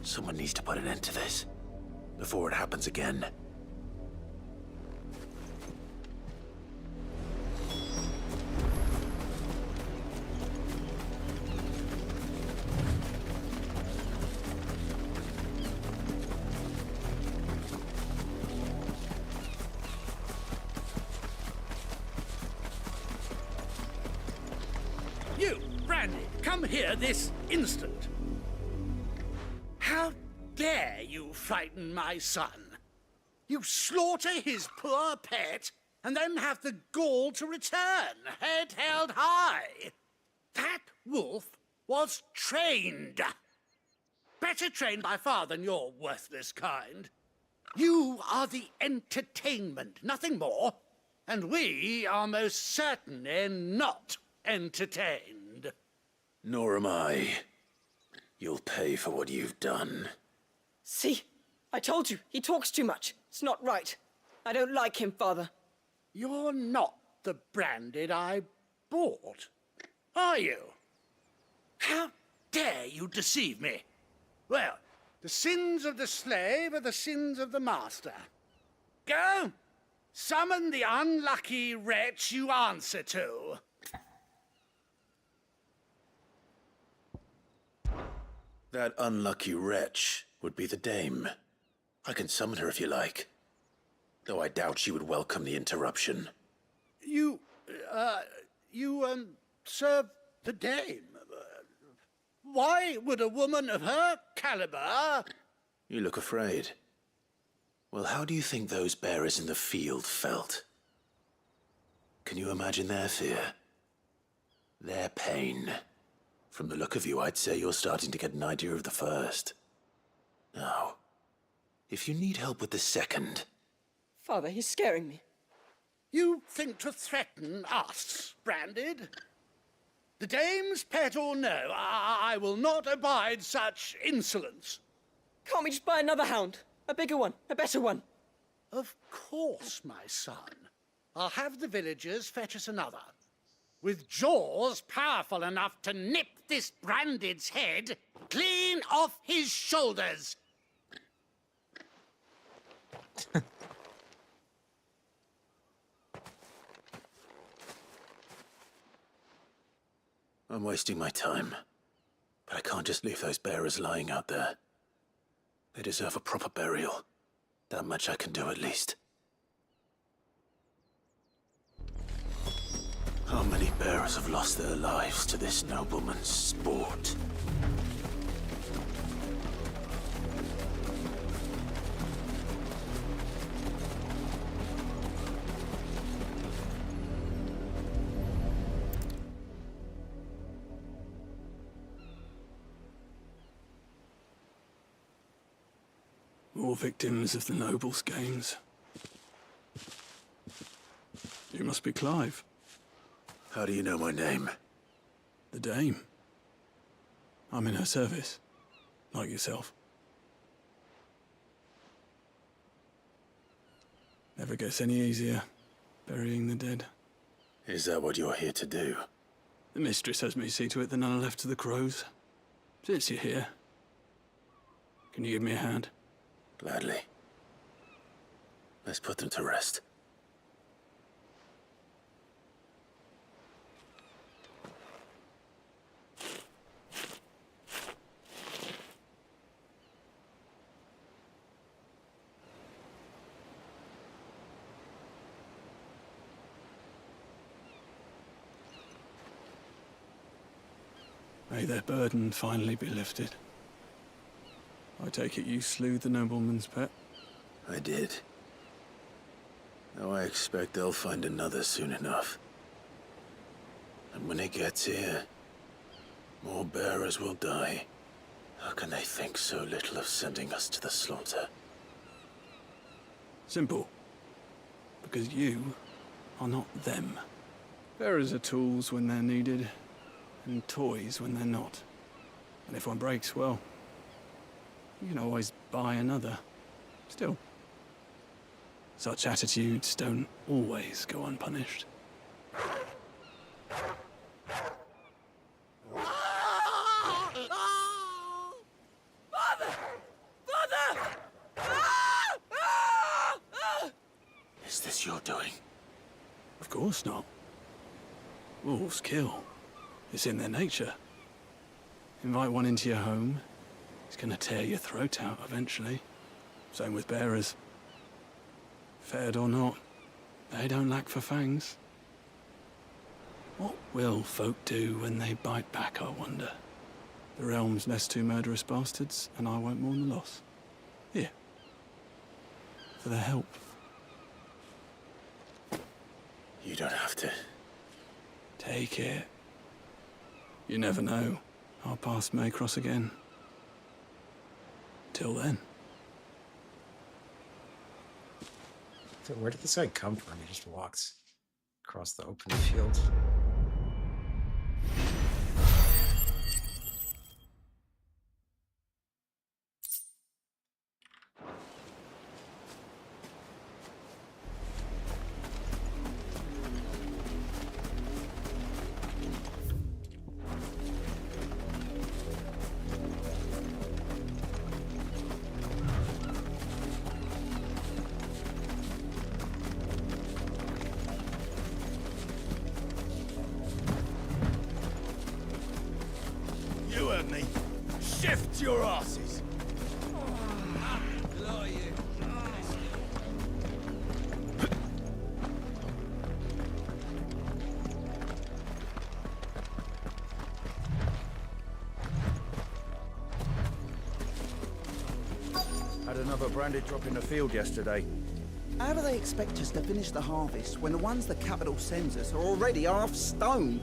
Someone needs to put an end to this, before it happens again. You, Brandy, come here this instant. How dare you frighten my son? You slaughter his poor pet, and then have the gall to return, head held high. That wolf was trained. Better trained by far than your worthless kind. You are the entertainment, nothing more. And we are most certainly not entertained. Nor am I. You'll pay for what you've done. See? I told you, he talks too much. It's not right. I don't like him, Father. You're not the Branded I bought, are you? How dare you deceive me? Well, the sins of the slave are the sins of the master. Go! Summon the unlucky wretch you answer to. That unlucky wretch would be the dame. I can summon her if you like. Though I doubt she would welcome the interruption. You serve the dame. Why would a woman of her caliber... You look afraid. Well, how do you think those bearers in the field felt? Can you imagine their fear? Their pain? From the look of you, I'd say you're starting to get an idea of the first. Now, if you need help with the second... Father, he's scaring me. You think to threaten us, Branded? The dame's pet or no, I will not abide such insolence. Can't we just buy another hound? A bigger one, a better one. Of course, my son. I'll have the villagers fetch us another. With jaws powerful enough to nip this Branded's head clean off his shoulders. I'm wasting my time. But I can't just leave those bearers lying out there. They deserve a proper burial. That much I can do at least. How many bearers have lost their lives to this nobleman's sport? More victims of the nobles' games. You must be Clive. How do you know my name? The Dame. I'm in her service, like yourself. Never gets any easier, burying the dead. Is that what you're here to do? The mistress has me see to it that none are left to the crows. Since you're here, can you give me a hand? Gladly. Let's put them to rest. May their burden finally be lifted. I take it you slew the nobleman's pet? I did. Now I expect they'll find another soon enough. And when it gets here, more bearers will die. How can they think so little of sending us to the slaughter? Simple. Because you are not them. Bearers are tools when they're needed, and toys when they're not. And if one breaks, well, you can always buy another. Still, such attitudes don't always go unpunished. Is this your doing? Of course not. Wolves kill. It's in their nature. Invite one into your home, it's gonna tear your throat out eventually. Same with bearers. Fed or not, they don't lack for fangs. What will folk do when they bite back, I wonder? The realm's less two murderous bastards, and I won't mourn the loss. Here. For their help. You don't have to. Take it. You never know. Our paths may cross again. Till then. So where did this guy come from? He just walked across the open field. You heard me. Shift your asses. Had another branded drop in the field yesterday. How do they expect us to finish the harvest when the ones the capital sends us are already half stone?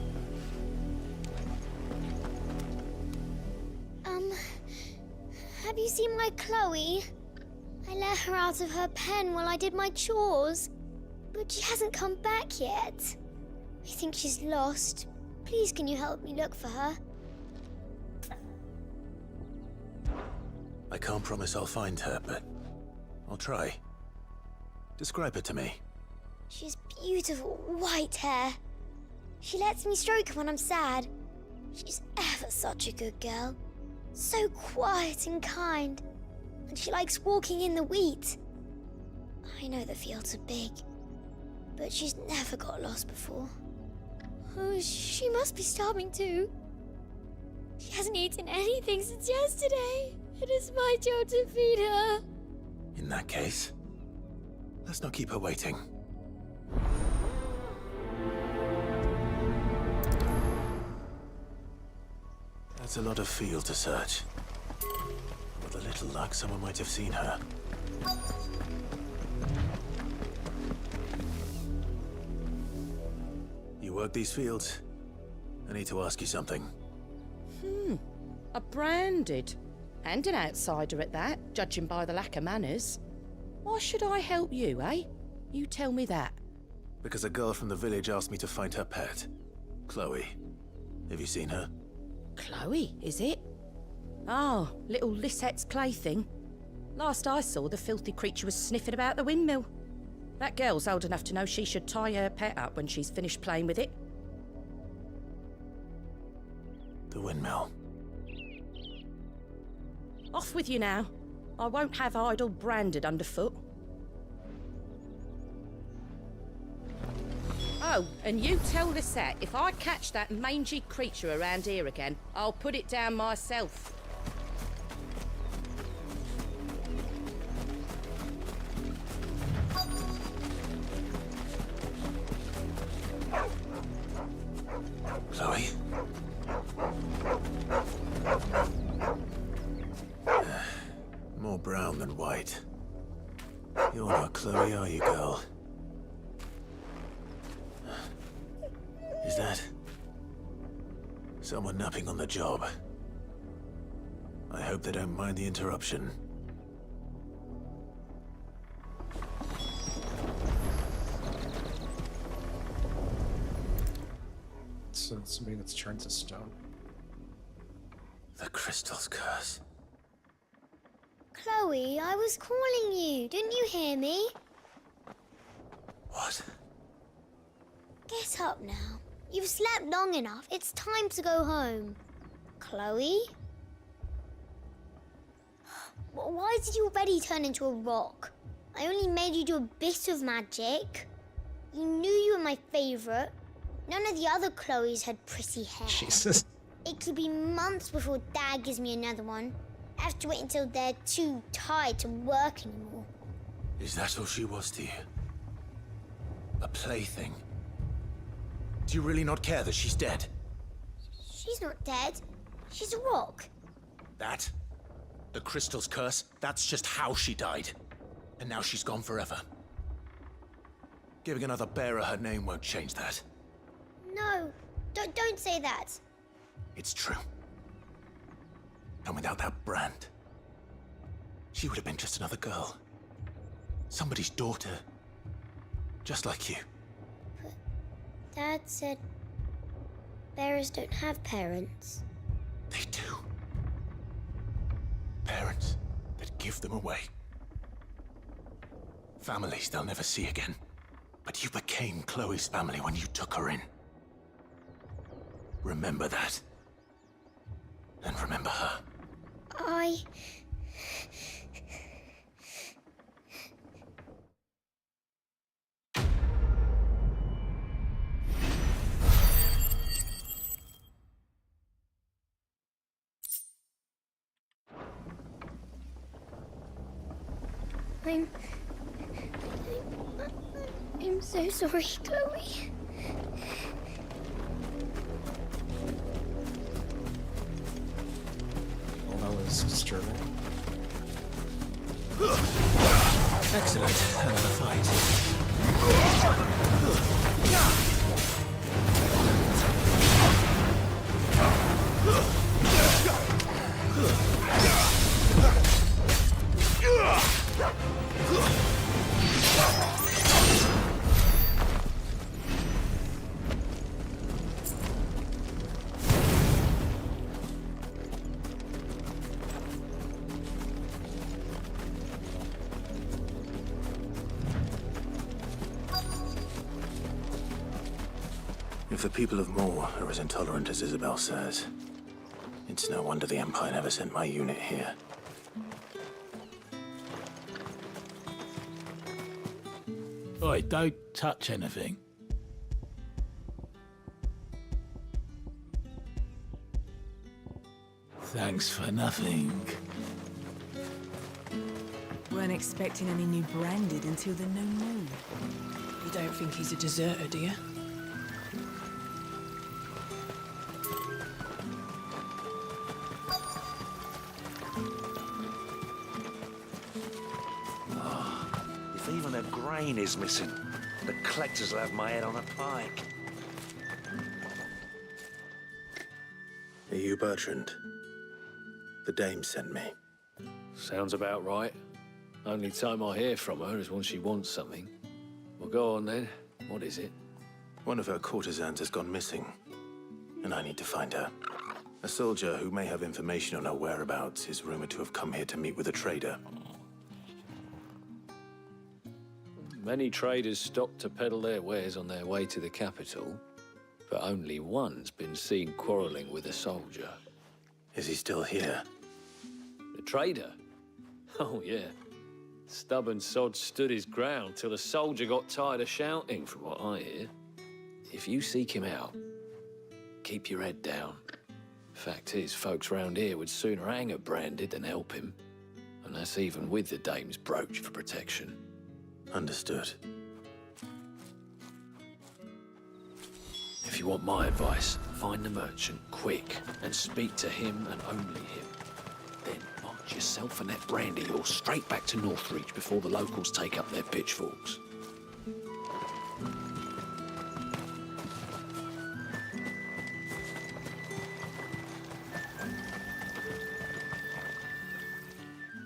Have you seen my Chloe? I let her out of her pen while I did my chores, but she hasn't come back yet. I think she's lost. Please, can you help me look for her? I can't promise I'll find her, but I'll try. Describe her to me. She has beautiful white hair. She lets me stroke her when I'm sad. She's ever such a good girl. So quiet and kind. And she likes walking in the wheat. I know the fields are big, but she's never got lost before. Oh, she must be starving too. She hasn't eaten anything since yesterday. It is my job to feed her. In that case, let's not keep her waiting. That's a lot of field to search. With a little luck, someone might have seen her. You work these fields? I need to ask you something. A branded. And an outsider at that, judging by the lack of manners. Why should I help you, eh? You tell me that. Because a girl from the village asked me to find her pet, Chloe. Have you seen her? Chloe, is it? Oh, little Lisette's plaything. Last I saw, the filthy creature was sniffing about the windmill. That girl's old enough to know she should tie her pet up when she's finished playing with it. The windmill. Off with you now. I won't have idle branded underfoot. Oh, and you tell Lisette, if I catch that mangy creature around here again, I'll put it down myself. Chloe? brown than white. You're not Chloe, are you, girl? Is that someone napping on the job? I hope they don't mind the interruption. So it's somebody that's turned to stone. The crystal's curse. Chloe, I was calling you. Didn't you hear me? What? Get up now. You've slept long enough. It's time to go home. Chloe? Why did you already turn into a rock? I only made you do a bit of magic. You knew you were my favorite. None of the other Chloes had pretty hair. Jesus. It could be months before Dad gives me another one. I have to wait until they're too tired to work anymore. Is that all she was to you? A plaything? Do you really not care that she's dead? She's not dead. She's a rock. That? The crystal's curse? That's just how she died. And now she's gone forever. Giving another bearer her name won't change that. No, don't say that. It's true. And without that brand, she would have been just another girl. Somebody's daughter. Just like you. But Dad said bearers don't have parents. They do. Parents that give them away. Families they'll never see again. But you became Chloe's family when you took her in. Remember that. And remember her. I'm so sorry, Chloe. Well, that was disturbing. Excellent. Another fight. If the people of Moor are as intolerant as Isabel says, it's no wonder the Empire never sent my unit here. Oi, don't touch anything. Thanks for nothing. Weren't expecting any new branded until the new moon. You don't think he's a deserter, do you? If even a grain is missing, the collectors will have my head on a pike. Are you Bertrand? The dame sent me. Sounds about right. Only time I hear from her is when she wants something. Well, go on then. What is it? One of her courtesans has gone missing, and I need to find her. A soldier who may have information on her whereabouts is rumored to have come here to meet with a trader. Many traders stop to peddle their wares on their way to the capital, but only one's been seen quarreling with a soldier. Is he still here? The trader? Oh, yeah. Stubborn sod stood his ground till the soldier got tired of shouting, from what I hear. If you seek him out, keep your head down. Fact is, folks round here would sooner hang a branded than help him. And that's even with the dame's brooch for protection. Understood. If you want my advice, find the merchant quick and speak to him and only him. Then march yourself and that brandy horse straight back to Northreach before the locals take up their pitchforks.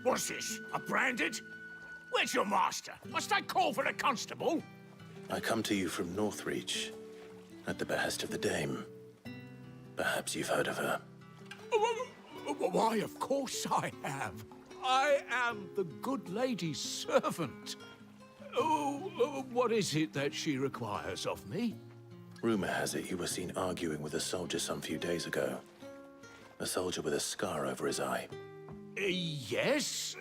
What's this? A branded? Where's your master? Must I call for a constable? I come to you from Northreach, at the behest of the Dame. Perhaps you've heard of her. Why, of course I have. I am the good lady's servant. What is it that she requires of me? Rumor has it you were seen arguing with a soldier some few days ago. A soldier with a scar over his eye. Yes,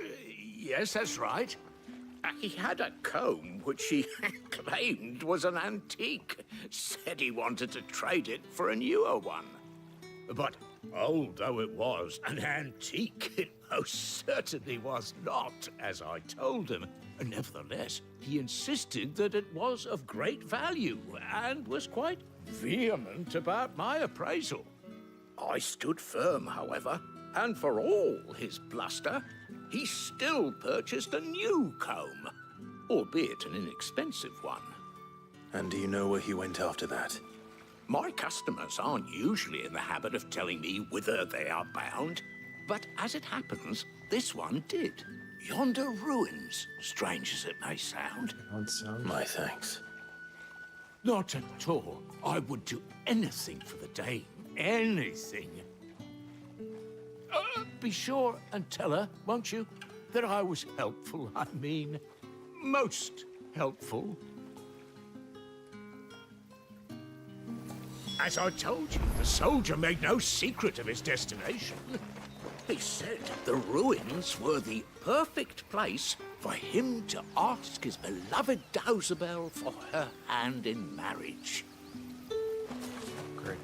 that's right. He had a comb which he claimed was an antique. Said he wanted to trade it for a newer one. But old though it was, an antique it most certainly was not, as I told him. Nevertheless, he insisted that it was of great value and was quite vehement about my appraisal. I stood firm, however, and for all his bluster, he still purchased a new comb, albeit an inexpensive one. And do you know where he went after that? My customers aren't usually in the habit of telling me whither they are bound, but as it happens, this one did. Yonder ruins, strange as it may sound. My thanks. Not at all. I would do anything for the Dame. Anything. Be sure and tell her, won't you, that I was helpful. I mean, most helpful. As I told you, the soldier made no secret of his destination. He said the ruins were the perfect place for him to ask his beloved Dowsabel for her hand in marriage. Great.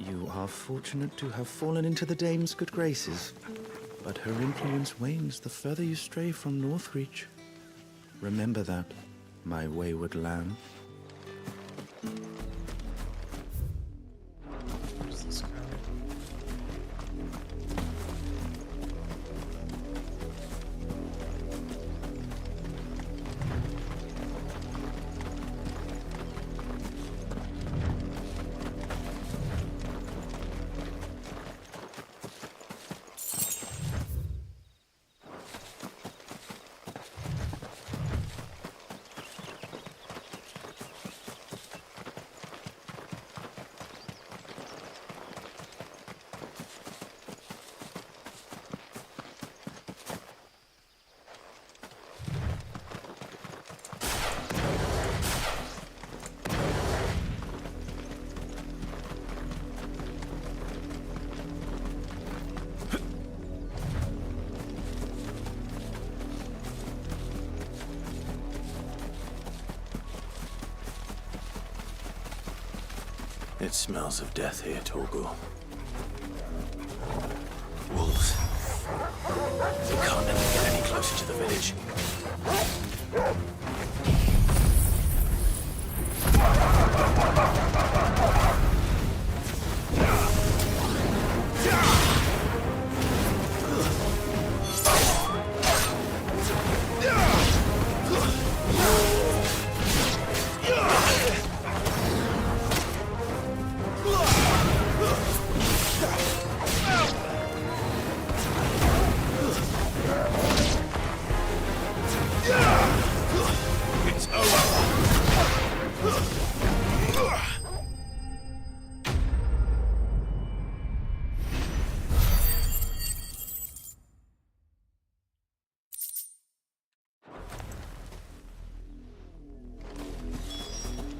You are fortunate to have fallen into the Dame's good graces, but her influence wanes the further you stray from Northreach. Remember that, my wayward lamb. Where's this guy? It smells of death here, Torgal. Wolves. We can't let them get any closer to the village.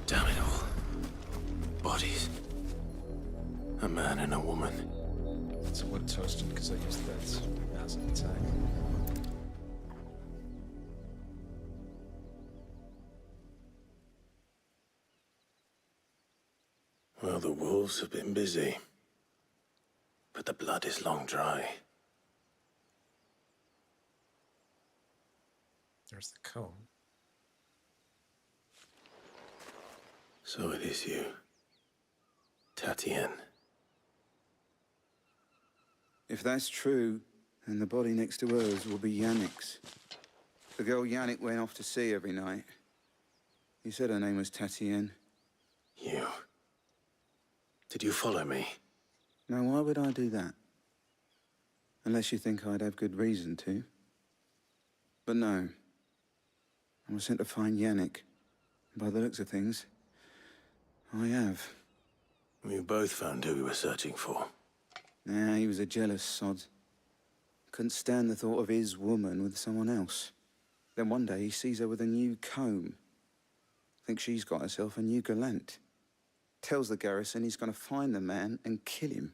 Damn it all. Bodies. A man and a woman. It's a wood toasted because I used that as an attack. Well, the wolves have been busy. But the blood is long dry. There's the comb. So it is you. Tatienne. If that's true, then the body next to hers will be Yannick's. The girl Yannick went off to see every night. He said her name was Tatienne. You... Did you follow me? Now, why would I do that? Unless you think I'd have good reason to. But no. I was sent to find Yannick. By the looks of things, I have. We both found who we were searching for. Nah, he was a jealous sod. Couldn't stand the thought of his woman with someone else. Then one day he sees her with a new comb. Thinks she's got herself a new gallant. Tells the garrison he's going to find the man and kill him.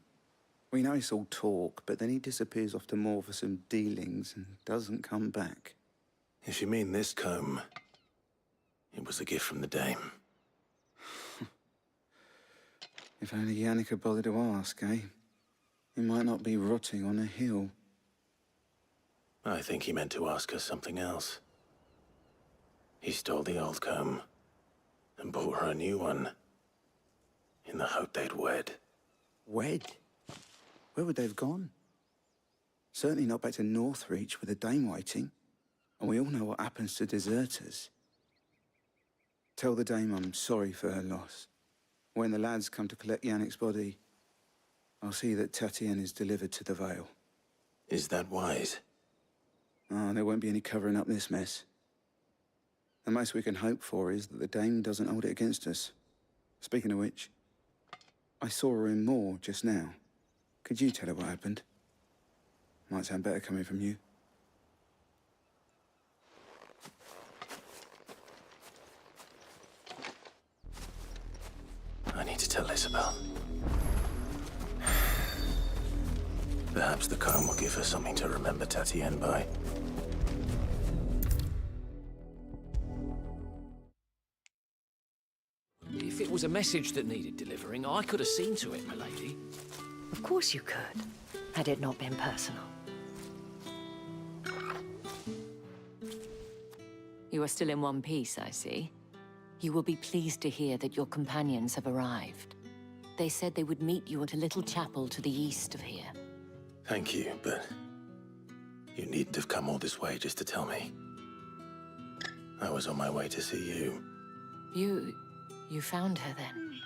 We know it's all talk, but then he disappears off to Moor for some dealings and doesn't come back. If you mean this comb, it was a gift from the Dame. If only Yannick had bothered to ask, eh? He might not be rotting on a hill. I think he meant to ask her something else. He stole the old comb and bought her a new one in the hope they'd wed. Wed? Where would they have gone? Certainly not back to Northreach with the Dame waiting. And we all know what happens to deserters. Tell the Dame I'm sorry for her loss. When the lads come to collect Yannick's body, I'll see that Tatienne is delivered to the Vale. Is that wise? Oh, there won't be any covering up this mess. The most we can hope for is that the Dame doesn't hold it against us. Speaking of which, I saw her in Moor just now. Could you tell her what happened? Might sound better coming from you. I need to tell Isabel. Perhaps the comb will give her something to remember Tatienne by. If it was a message that needed delivering, I could have seen to it, milady. Of course you could, had it not been personal. You are still in one piece, I see. You will be pleased to hear that your companions have arrived. They said they would meet you at a little chapel to the east of here. Thank you, but you needn't have come all this way just to tell me. I was on my way to see you. You found her then?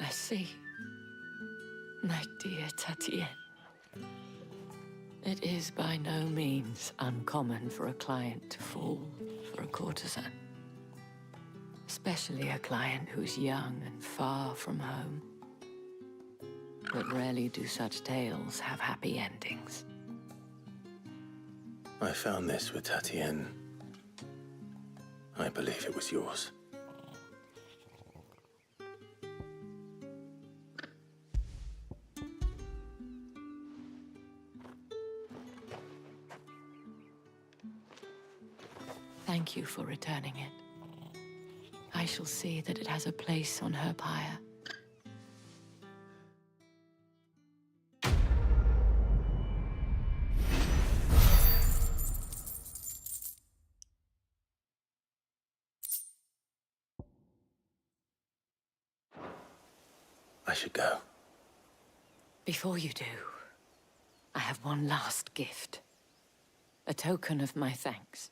I see. My dear Tatienne. It is by no means uncommon for a client to fall for a courtesan. Especially a client who's young and far from home. But rarely do such tales have happy endings. I found this with Tatienne. I believe it was yours. Thank you for returning it. I shall see that it has a place on her pyre. I should go. Before you do, I have one last gift. A token of my thanks.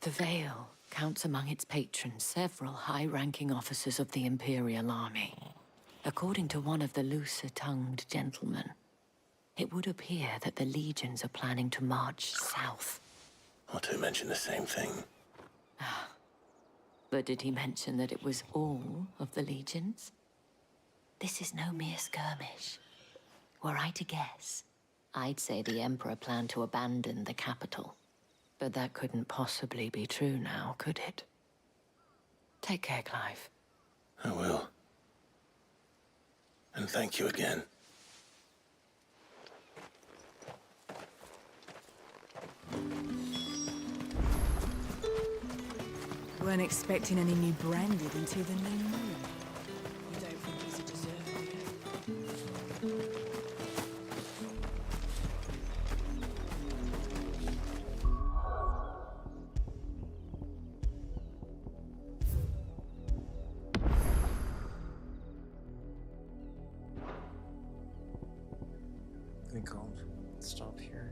The Vale counts among its patrons several high-ranking officers of the Imperial Army. According to one of the looser-tongued gentlemen, it would appear that the legions are planning to march south. Otto mentioned the same thing. But did he mention that it was all of the legions? This is no mere skirmish. Were I to guess, I'd say the Emperor planned to abandon the capital. But that couldn't possibly be true now, could it? Take care, Clive. I will. And thank you again. Weren't expecting any new branded until the new moon. You don't think he's a deserter? think I'll stop here.